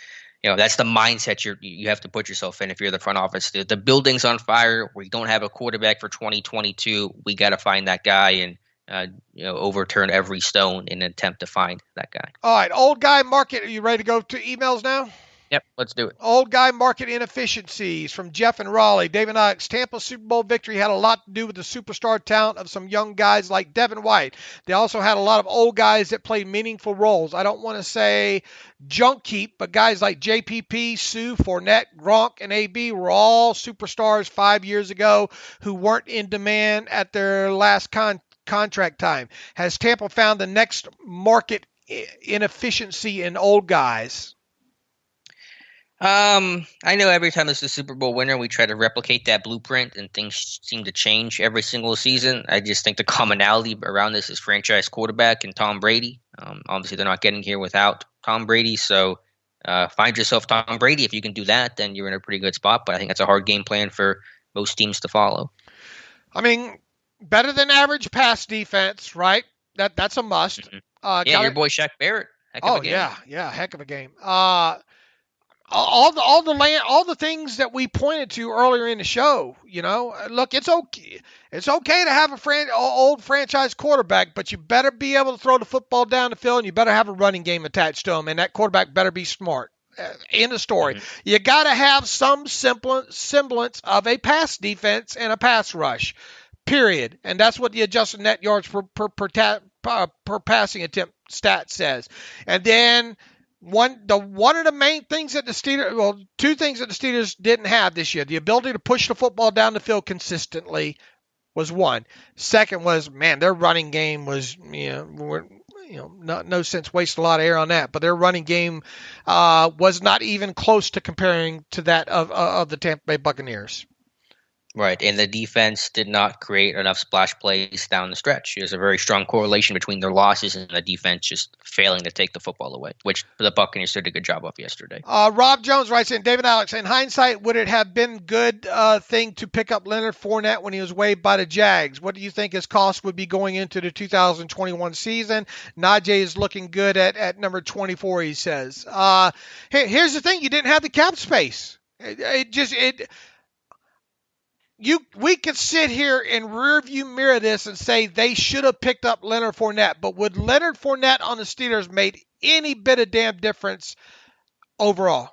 that's the mindset you have to put yourself in if you're the front office. The building's on fire. We don't have a quarterback for 2022. We got to find that guy and overturn every stone in an attempt to find that guy. All right, old guy market. Are you ready to go to emails now? Yep, let's do it. Old guy market inefficiencies from Jeff and Raleigh. David Alex, Tampa's Super Bowl victory had a lot to do with the superstar talent of some young guys like Devin White. They also had a lot of old guys that played meaningful roles. I don't want to say junk heap, but guys like JPP, Sue, Fournette, Gronk, and AB were all superstars 5 years ago who weren't in demand at their last contract time. Has Tampa found the next market inefficiency in old guys? I know every time it's the Super Bowl winner, we try to replicate that blueprint, and things seem to change every single season. I just think the commonality around this is franchise quarterback and Tom Brady. Obviously, they're not getting here without Tom Brady, so find yourself Tom Brady. If you can do that, then you're in a pretty good spot, but I think that's a hard game plan for most teams to follow. I mean, better than average pass defense, right? That's a must. Mm-hmm. Your boy Shaq Barrett. Heck of a game. Heck of a game. All the things that we pointed to earlier in the show, look, it's okay to have old franchise quarterback, but you better be able to throw the football down the field, and you better have a running game attached to him, and that quarterback better be smart. End of story. Mm-hmm. You got to have some semblance of a pass defense and a pass rush, period. And that's what the adjusted net yards per passing attempt stat says. And then one of the main things that the Steelers, two things that the Steelers didn't have this year, the ability to push the football down the field consistently was one. Second was, their running game was, no sense wasting a lot of air on that, but their running game was not even close to comparing to that of the Tampa Bay Buccaneers. Right, and the defense did not create enough splash plays down the stretch. There's a very strong correlation between their losses and the defense just failing to take the football away, which the Buccaneers did a good job of yesterday. Rob Jones writes in, David Alex, in hindsight, would it have been good thing to pick up Leonard Fournette when he was waived by the Jags? What do you think his cost would be going into the 2021 season? Najee is looking good at number 24, he says. Here's the thing, you didn't have the cap space. We could sit here and rearview mirror this and say they should have picked up Leonard Fournette, but would Leonard Fournette on the Steelers made any bit of damn difference overall?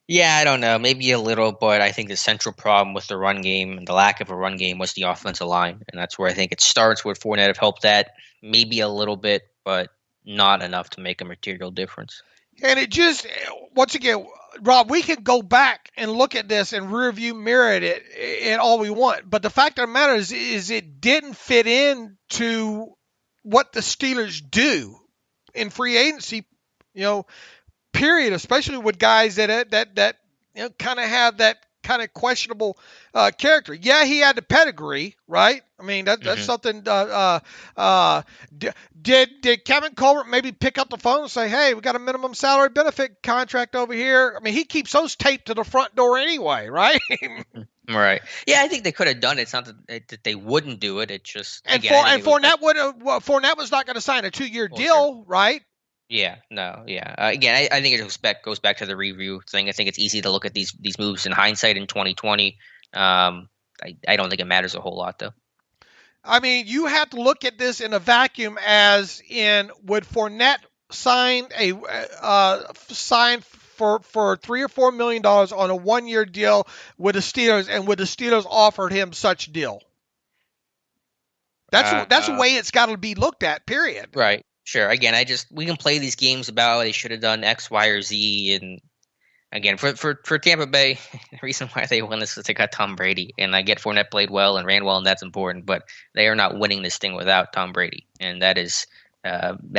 Yeah, I don't know. Maybe a little, but I think the central problem with the run game and the lack of a run game was the offensive line, and that's where I think it starts. Would Fournette have helped that? Maybe a little bit, but not enough to make a material difference. And it just, once again, Rob, we can go back and look at this and rear view mirror it all we want, but the fact of the matter is it didn't fit in to what the Steelers do in free agency, period, especially with guys that kind of have that kind of questionable character. Yeah, he had the pedigree, right? I mean, that's something. Did Kevin Colbert maybe pick up the phone and say, "Hey, we got a minimum salary benefit contract over here"? I mean, he keeps those taped to the front door anyway, right? Right. Yeah, I think they could have done it. It's not that they wouldn't do it. It's just Fournette was not going to sign a 2-year deal, sure. Right? Yeah, no, yeah. Again, I think it goes back to the review thing. I think it's easy to look at these moves in hindsight in 2020. I don't think it matters a whole lot, though. I mean, you have to look at this in a vacuum, as in, would Fournette sign for $3 or $4 million on a 1-year deal with the Steelers, and would the Steelers offered him such deal? That's the way it's got to be looked at. Period. Right. Sure. Again, we can play these games about they should have done X, Y, or Z, and again, for Tampa Bay, the reason why they won this is they got Tom Brady, and I get Fournette played well and ran well, and that's important, but they are not winning this thing without Tom Brady, and that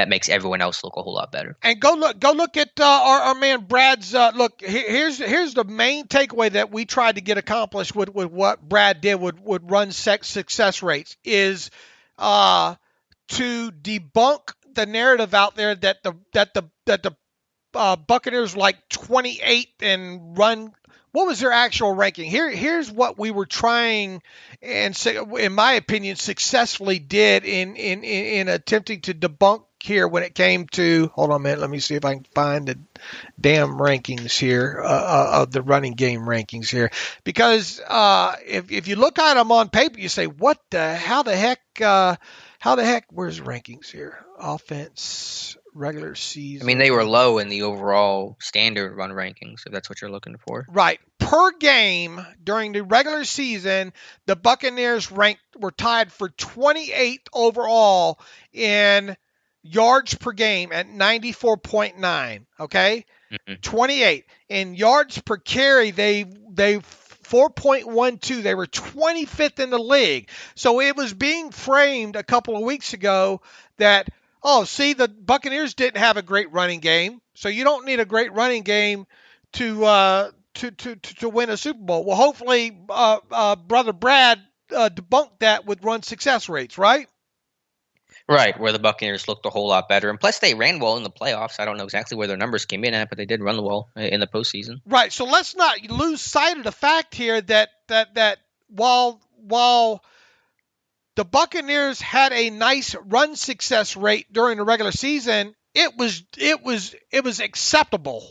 makes everyone else look a whole lot better. And go look at our man Brad's look. Here's the main takeaway that we tried to get accomplished with what Brad did with run success rates is to debunk the narrative out there that the Buccaneers like 28 and run. What was their actual ranking? Here's what we were trying, and in my opinion, successfully did in attempting to debunk here when it came to. Hold on a minute. Let me see if I can find the damn rankings here of the running game rankings here, because if you look at them on paper, you say, what the how the heck? Where's the rankings here? Offense, regular season. I mean, they were low in the overall standard run rankings, if that's what you're looking for. Right. Per game during the regular season, the Buccaneers were tied for 28th overall in yards per game at 94.9. Okay? 28. In yards per carry, they 4.12. They were 25th in the league. So it was being framed a couple of weeks ago that, the Buccaneers didn't have a great running game, so you don't need a great running game to win a Super Bowl. Well, hopefully, Brother Brad debunked that with run success rates, right? Right, where the Buccaneers looked a whole lot better. And plus, they ran well in the playoffs. I don't know exactly where their numbers came in at, but they did run well in the postseason. Right, so let's not lose sight of the fact here that while the Buccaneers had a nice run success rate during the regular season, it was acceptable.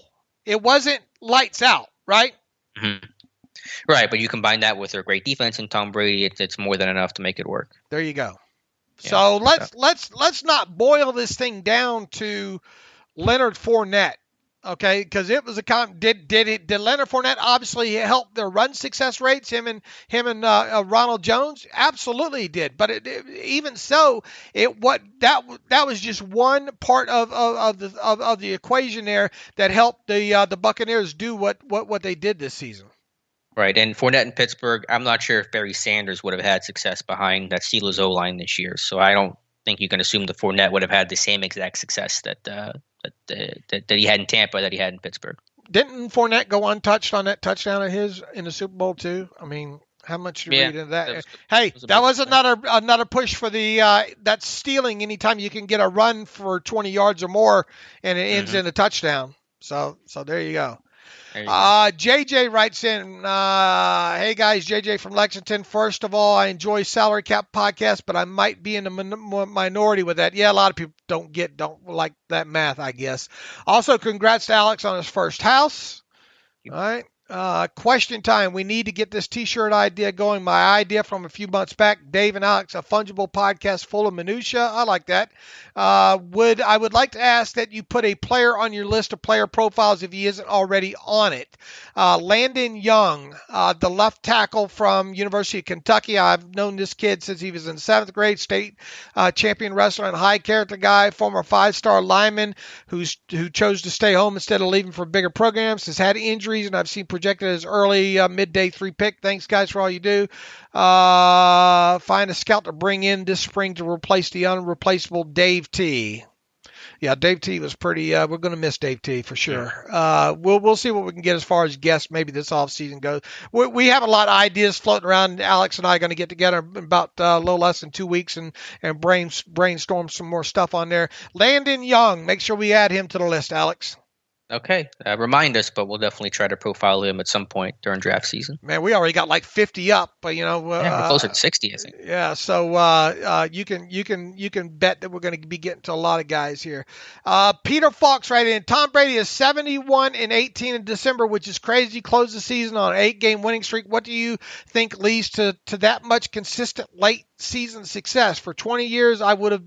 It wasn't lights out, right? Mm-hmm. Right, but you combine that with their great defense and Tom Brady, it's more than enough to make it work. There you go. Yeah, so let's not boil this thing down to Leonard Fournette, okay? Because it was did Leonard Fournette obviously help their run success rates? Him and Ronald Jones, absolutely did. But even so, that was just one part of the equation there that helped the Buccaneers do what they did this season. Right, and Fournette in Pittsburgh, I'm not sure if Barry Sanders would have had success behind that Steelers O-line this year. So I don't think you can assume that Fournette would have had the same exact success that he had in Tampa that he had in Pittsburgh. Didn't Fournette go untouched on that touchdown of his in the Super Bowl too? I mean, how much you read into that? That was another push for that's stealing anytime you can get a run for 20 yards or more and it ends in a touchdown. So there you go. JJ writes in, hey guys, JJ from Lexington. First of all, I enjoy Salary Cap Podcast, but I might be in the minority with that. Yeah, a lot of people don't like that math, I guess. Also, congrats to Alex on his first house. All right. Question time. We need to get this T-shirt idea going. My idea from a few months back. Dave and Alex, a fungible podcast full of minutia. I like that. I would like to ask that you put a player on your list of player profiles if he isn't already on it. Landon Young, the left tackle from University of Kentucky. I've known this kid since he was in 7th grade. State champion wrestler and high character guy. Former 5-star lineman who chose to stay home instead of leaving for bigger programs. Has had injuries, and I've seen projected as early mid-day 3 pick. Thanks, guys, for all you do. Find a scout to bring in this spring to replace the unreplaceable Dave T. Yeah, Dave T was pretty. We're going to miss Dave T for sure. We'll see what we can get as far as guests maybe this offseason goes. We have a lot of ideas floating around. Alex and I are going to get together in about a little less than 2 weeks and brainstorm some more stuff on there. Landon Young, make sure we add him to the list, Alex. Okay. Remind us, but we'll definitely try to profile him at some point during draft season. Man, we already got like 50 up, but we're closer to 60, I think. Yeah, so you can bet that we're going to be getting to a lot of guys here. Peter Fox right in. Tom Brady is 71-18 in December, which is crazy. Closed the season on an 8-game winning streak. What do you think leads to that much consistent late season success? For 20 years, I would have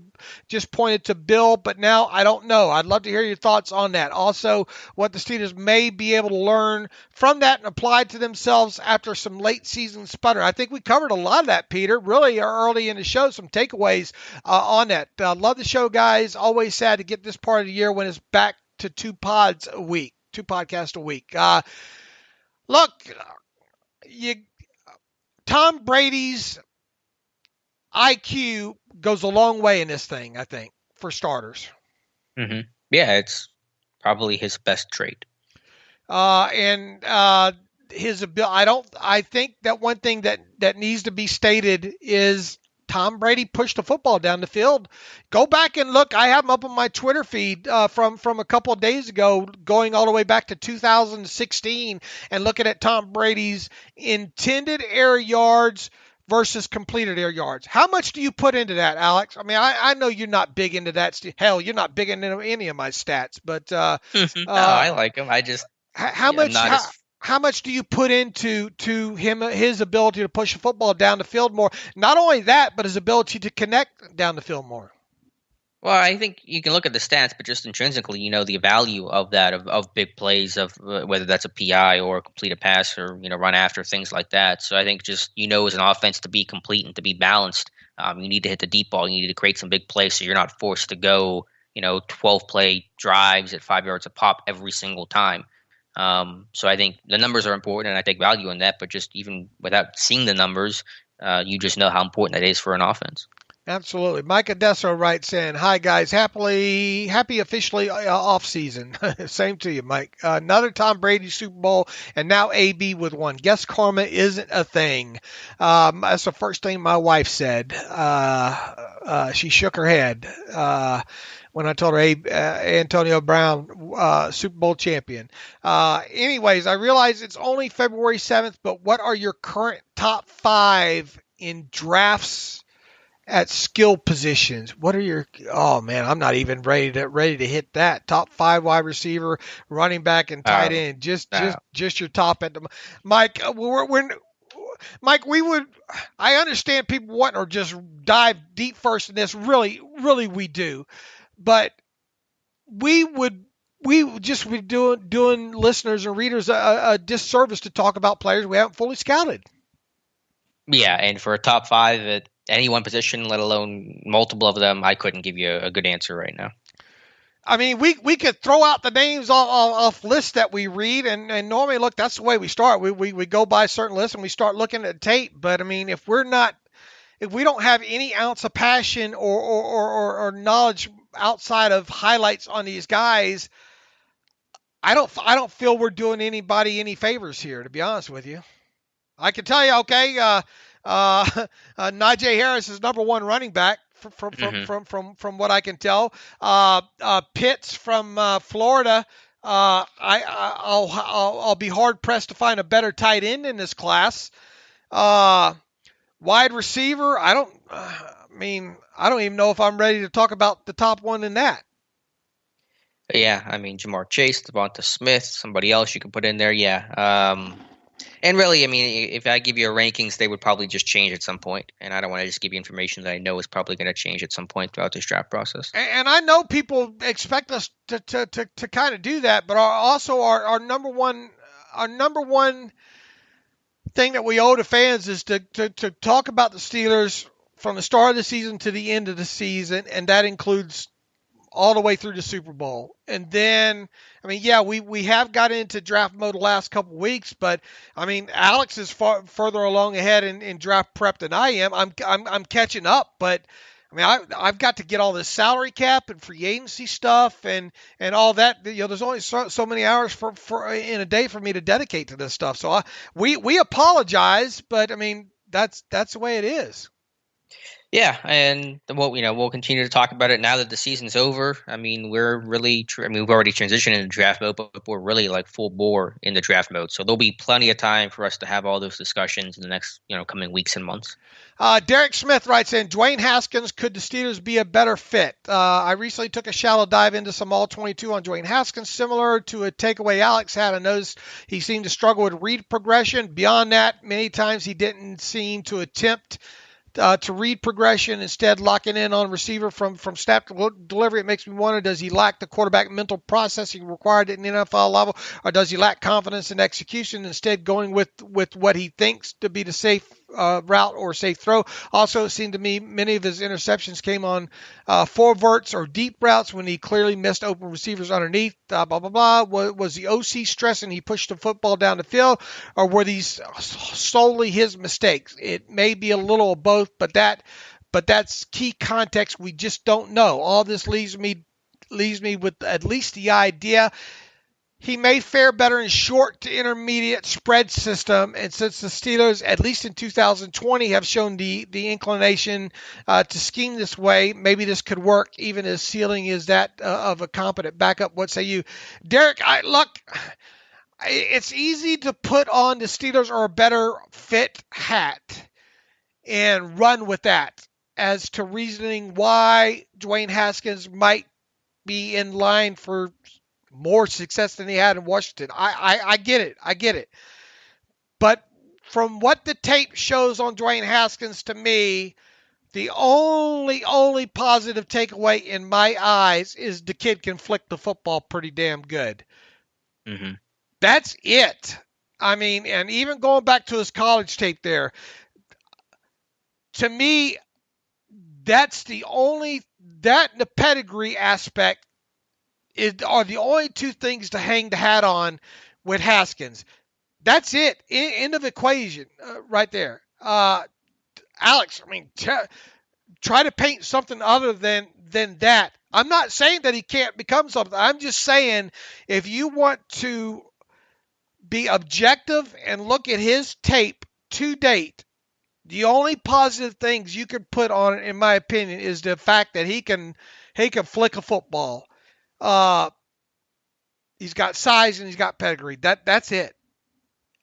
just pointed to Bill, but now I don't know. I'd love to hear your thoughts on that. Also, what the Steelers may be able to learn from that and apply to themselves after some late season sputter. I think we covered a lot of that, Peter, really early in the show, some takeaways on that. Love the show, guys. Always sad to get this part of the year when it's back to 2 podcasts a week. Look, Tom Brady's IQ goes a long way in this thing, I think, for starters. Mm-hmm. Yeah, it's probably his best trait. His ability. I think that one thing that needs to be stated is Tom Brady pushed the football down the field. Go back and look. I have them up on my Twitter feed from a couple of days ago, going all the way back to 2016, and looking at Tom Brady's intended air yards versus completed air yards. How much do you put into that, Alex? I mean, I know you're not big into that. Hell, you're not big into any of my stats, but no, I like him. I just how much do you put into his ability to push the football down the field more? Not only that, but his ability to connect down the field more. Well, I think you can look at the stats, but just intrinsically, the value of that, of big plays, of whether that's a PI or complete a pass or, run after, things like that. So I think just, as an offense to be complete and to be balanced, you need to hit the deep ball. You need to create some big plays so you're not forced to go, 12-play drives at 5 yards a pop every single time. So I think the numbers are important, and I take value in that. But just even without seeing the numbers, you just know how important that is for an offense. Absolutely. Mike Adesso writes in, hi, guys. Happy officially off season. Same to you, Mike. Another Tom Brady Super Bowl, and now AB with one. Guess karma isn't a thing. That's the first thing my wife said. She shook her head when I told her Antonio Brown, Super Bowl champion. Anyways, I realize it's only February 7th, but what are your current top 5 in drafts at skill positions? What are your? Oh man, I'm not even ready to hit that. Top 5 wide receiver, running back, and tight end. Just your top at the. Mike, Mike, I understand people want to just dive deep first in this. Really, we do, but we would just be doing listeners and readers a disservice to talk about players we haven't fully scouted. Yeah, and for a top 5 at any one position, let alone multiple of them, I couldn't give you a good answer right now. I mean, we could throw out the names off lists that we read, and normally, look, that's the way we start. We go by certain lists and we start looking at tape. But I mean, if we don't have any ounce of passion or knowledge outside of highlights on these guys, I don't feel we're doing anybody any favors here, to be honest with you. I can tell you, okay, Najee Harris is number 1 running back from what I can tell. Pitts from Florida. I'll be hard pressed to find a better tight end in this class. Wide receiver. I don't even know if I'm ready to talk about the top one in that. Yeah, I mean, Jamar Chase, Devonta Smith, somebody else you could put in there. Yeah. And really, I mean, if I give you a rankings, they would probably just change at some point. And I don't want to just give you information that I know is probably going to change at some point throughout this draft process. And I know people expect us to kind of do that, but our number one thing that we owe to fans is to talk about the Steelers from the start of the season to the end of the season, and that includes all the way through the Super Bowl. And then, I mean, yeah, we have got into draft mode the last couple of weeks, but I mean, Alex is further along ahead in draft prep than I am. I'm catching up, but I mean, I've got to get all this salary cap and free agency stuff and all that. You know, there's only so many hours for in a day for me to dedicate to this stuff. So we apologize, but I mean, that's the way it is. Yeah, and we'll continue to talk about it now that the season's over. I mean, we're really, we've already transitioned into draft mode, but we're really like full bore in the draft mode. So there'll be plenty of time for us to have all those discussions in the next, coming weeks and months. Derek Smith writes in, Dwayne Haskins, could the Steelers be a better fit? I recently took a shallow dive into some All-22 on Dwayne Haskins, similar to a takeaway Alex had. I noticed he seemed to struggle with read progression. Beyond that, many times he didn't seem to attempt to read progression, instead locking in on receiver from snap delivery. It makes me wonder, does he lack the quarterback mental processing required at the NFL level, or does he lack confidence in execution, instead going with what he thinks to be the safe route or safe throw? Also, it seemed to me many of his interceptions came on forwards or deep routes when he clearly missed open receivers underneath. Blah, blah, blah. Was the OC stressing he pushed the football down the field, or were these solely his mistakes? It may be a little of both, but that's key context we just don't know. All this leaves me with at least the idea he may fare better in short to intermediate spread system, and since the Steelers, at least in 2020, have shown the inclination to scheme this way, maybe this could work, even as ceiling is that of a competent backup. What say you, Derek? It's easy to put on the Steelers are a better fit hat and run with that as to reasoning why Dwayne Haskins might be in line for more success than he had in Washington. I get it. But from what the tape shows on Dwayne Haskins, to me, the only positive takeaway in my eyes is the kid can flick the football pretty damn good. Mm-hmm. That's it. I mean, and even going back to his college tape there, to me, that's the pedigree aspect are the only two things to hang the hat on with Haskins. That's it. End of equation right there. Alex, I mean, try to paint something other than that. I'm not saying that he can't become something. I'm just saying if you want to be objective and look at his tape to date, the only positive things you can put on it, in my opinion, is the fact that he can flick a football. He's got size and he's got pedigree. That's it.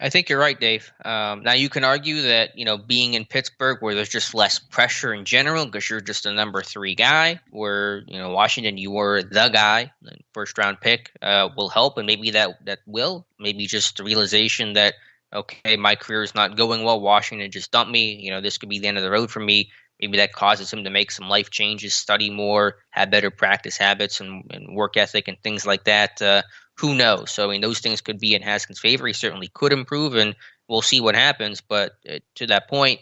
I think you're right, Dave. Now you can argue that, being in Pittsburgh where there's just less pressure in general because you're just a number 3 guy, where, Washington, you were the guy, the first round pick, will help. And maybe that will, maybe just the realization that, okay, my career is not going well. Washington just dumped me. This could be the end of the road for me. Maybe that causes him to make some life changes, study more, have better practice habits and work ethic and things like that. Who knows? So, I mean, those things could be in Haskins' favor. He certainly could improve, and we'll see what happens. But to that point,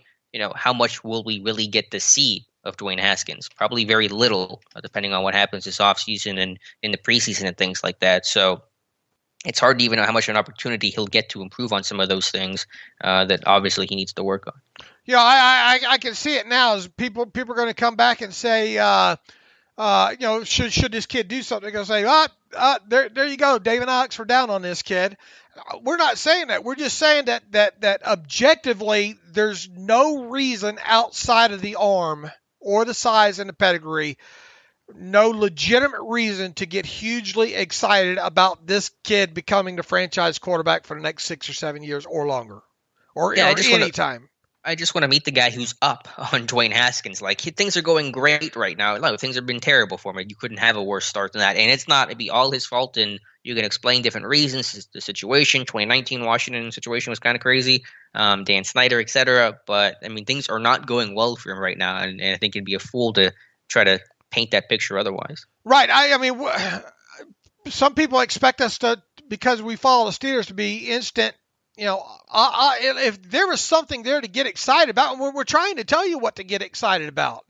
how much will we really get to see of Dwayne Haskins? Probably very little, depending on what happens this offseason and in the preseason and things like that. So it's hard to even know how much of an opportunity he'll get to improve on some of those things that obviously he needs to work on. Yeah, I can see it now. As people are going to come back and say, should this kid do something? They're going to say, there you go, Dave and Alex were down on this kid. We're not saying that. We're just saying that objectively, there's no reason outside of the arm or the size and the pedigree, no legitimate reason to get hugely excited about this kid becoming the franchise quarterback for the next 6 or 7 years or longer, or any time. I just want to meet the guy who's up on Dwayne Haskins. Like, things are going great right now. No, things have been terrible for me. You couldn't have a worse start than that. And it'd be all his fault, and you can explain different reasons. The situation, 2019 Washington situation was kind of crazy. Dan Snyder, etc. But, I mean, things are not going well for him right now, and I think it'd be a fool to try to paint that picture otherwise. Right. I mean, some people expect us to, because we follow the Steelers, to be instant. If there was something there to get excited about, we're trying to tell you what to get excited about.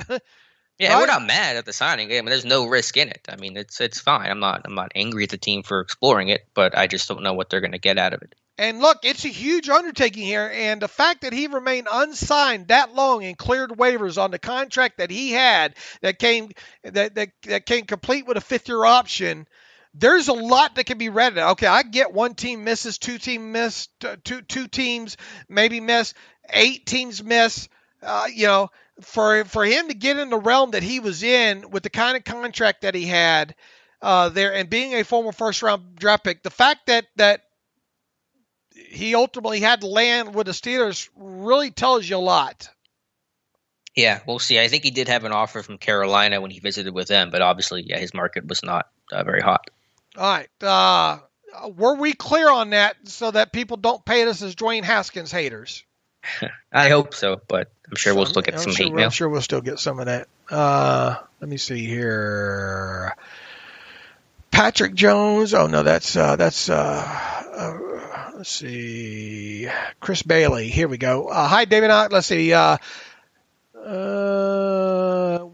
Yeah, right? We're not mad at the signing. I mean, there's no risk in it. I mean, it's fine. I'm not angry at the team for exploring it, but I just don't know what they're going to get out of it. And look, it's a huge undertaking here, and the fact that he remained unsigned that long and cleared waivers on the contract that he had that came complete with a fifth-year option. There's a lot that can be read. Okay, I get one team misses, two teams maybe miss, 8 teams miss. For him to get in the realm that he was in with the kind of contract that he had there, and being a former first-round draft pick, the fact that he ultimately had to land with the Steelers really tells you a lot. Yeah, we'll see. I think he did have an offer from Carolina when he visited with them, but obviously, his market was not very hot. All right. Were we clear on that so that people don't paint us as Dwayne Haskins haters? I hope so, but I'm sure we'll still get some hate mail. I'm sure we'll still get some of that. Let me see here. Patrick Jones. Oh, no, that's let's see. Chris Bailey. Here we go. Hi, David. Let's see.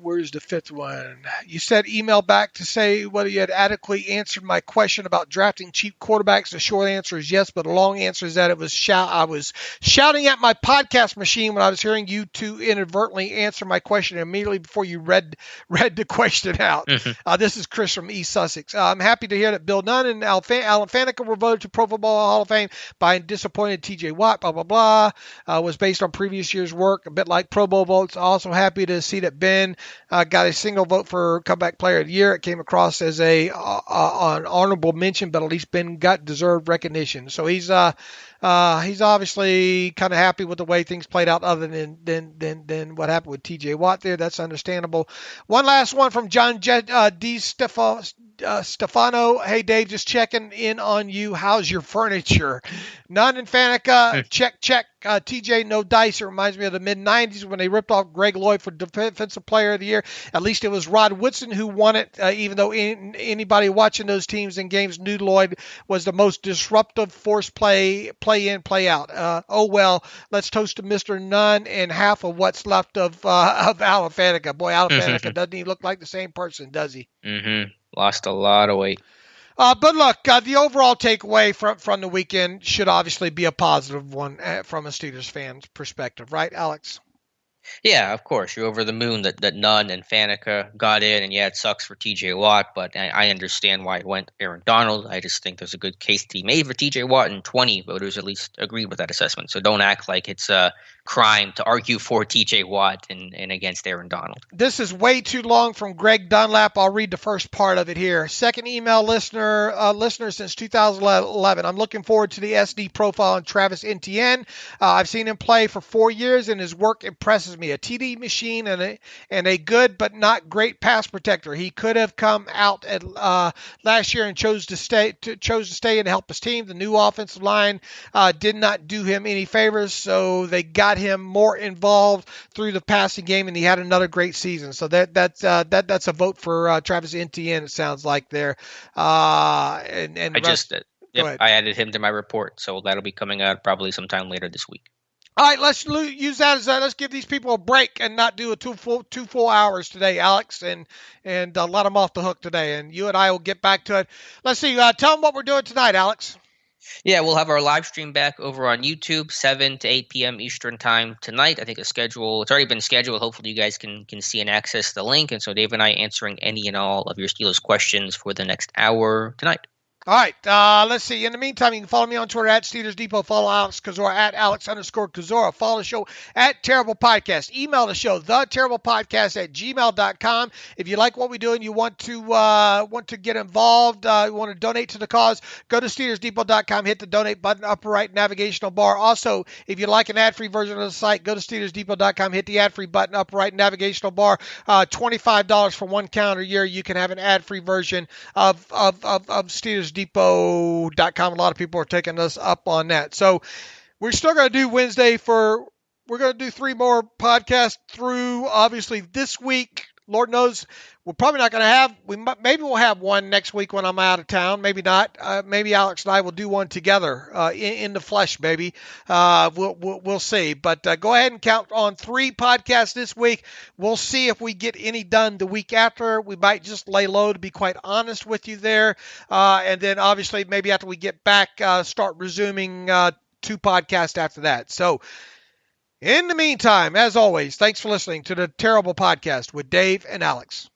Where's the fifth one? You said email back to say whether you had adequately answered my question about drafting cheap quarterbacks. The short answer is yes, but the long answer is that I was shouting at my podcast machine when I was hearing you two inadvertently answer my question immediately before you read the question out. Mm-hmm. This is Chris from East Sussex. I'm happy to hear that Bill Nunn and Alan Faneca were voted to Pro Football Hall of Fame by disappointed TJ Watt, blah, blah, blah. Was based on previous year's work, a bit like Pro Bowl votes. Also happy to see that Ben got a single vote for Comeback Player of the Year. It came across as an honorable mention, but at least Ben got deserved recognition. So he's obviously kind of happy with the way things played out, other than what happened with TJ Watt there. That's understandable. One last one from John D. Stefano. Hey, Dave, just checking in on you. How's your furniture? Nunn and Faneca, check. TJ, no dice. It reminds me of the mid-'90s when they ripped off Greg Lloyd for Defensive Player of the Year. At least it was Rod Woodson who won it, even though anybody watching those teams and games knew Lloyd was the most disruptive force play in, play out. Oh, well, let's toast to Mr. Nunn and half of what's left of Alan Faneca. Boy, Alan Faneca doesn't even look like the same person, does he? Mm-hmm. Lost a lot of weight. But look, the overall takeaway from the weekend should obviously be a positive one from a Steelers fan's perspective, right, Alex? Yeah, of course. You're over the moon that Nunn and Faneca got in, and yeah, it sucks for TJ Watt, but I understand why it went Aaron Donald. I just think there's a good case to be made for TJ Watt, and 20 voters at least agreed with that assessment. So don't act like it's a crime to argue for TJ Watt and against Aaron Donald. This is way too long from Greg Dunlap. I'll read the first part of it here. Second email listener since 2011. I'm looking forward to the SD profile on Travis Etienne. I've seen him play for 4 years, and his work impresses me. A TD machine and a good but not great pass protector. He could have come out at last year and chose to stay and help his team. The new offensive line did not do him any favors, so they got him more involved through the passing game, and he had another great season. So that's a vote for Travis Etienne. It sounds like there. I added him to my report, so that'll be coming out probably sometime later this week. All right, let's use that as let's give these people a break and not do a two full hours today, Alex, and let them off the hook today. And you and I will get back to it. Let's see. Tell them what we're doing tonight, Alex. Yeah, we'll have our live stream back over on YouTube, 7 to 8 p.m. Eastern time tonight. I think it's already been scheduled. Hopefully you guys can see and access the link. And so Dave and I answering any and all of your Steelers questions for the next hour tonight. All right, let's see. In the meantime, you can follow me on Twitter at Steelers Depot. Follow Alex Kozora at Alex_Kozora. Follow the show at Terrible Podcast. Email the show, theterriblepodcast@gmail.com. If you like what we do and you want to get involved, you want to donate to the cause, go to SteelersDepot.com, hit the donate button, upper right navigational bar. Also, if you like an ad-free version of the site, go to SteelersDepot.com, hit the ad-free button, upper right navigational bar. $25 for one calendar year. You can have an ad-free version of SteelersDepot.com. A lot of people are taking us up on that. So we're still going to do Wednesday we're going to do 3 more podcasts through, obviously, this week. Lord knows we're probably not going to have, maybe we'll have one next week when I'm out of town. Maybe not. Maybe Alex and I will do one together in the flesh, maybe. We'll see. But go ahead and count on 3 podcasts this week. We'll see if we get any done the week after. We might just lay low, to be quite honest with you there. And then obviously maybe after we get back, start resuming 2 podcasts after that. So in the meantime, as always, thanks for listening to the Terrible Podcast with Dave and Alex.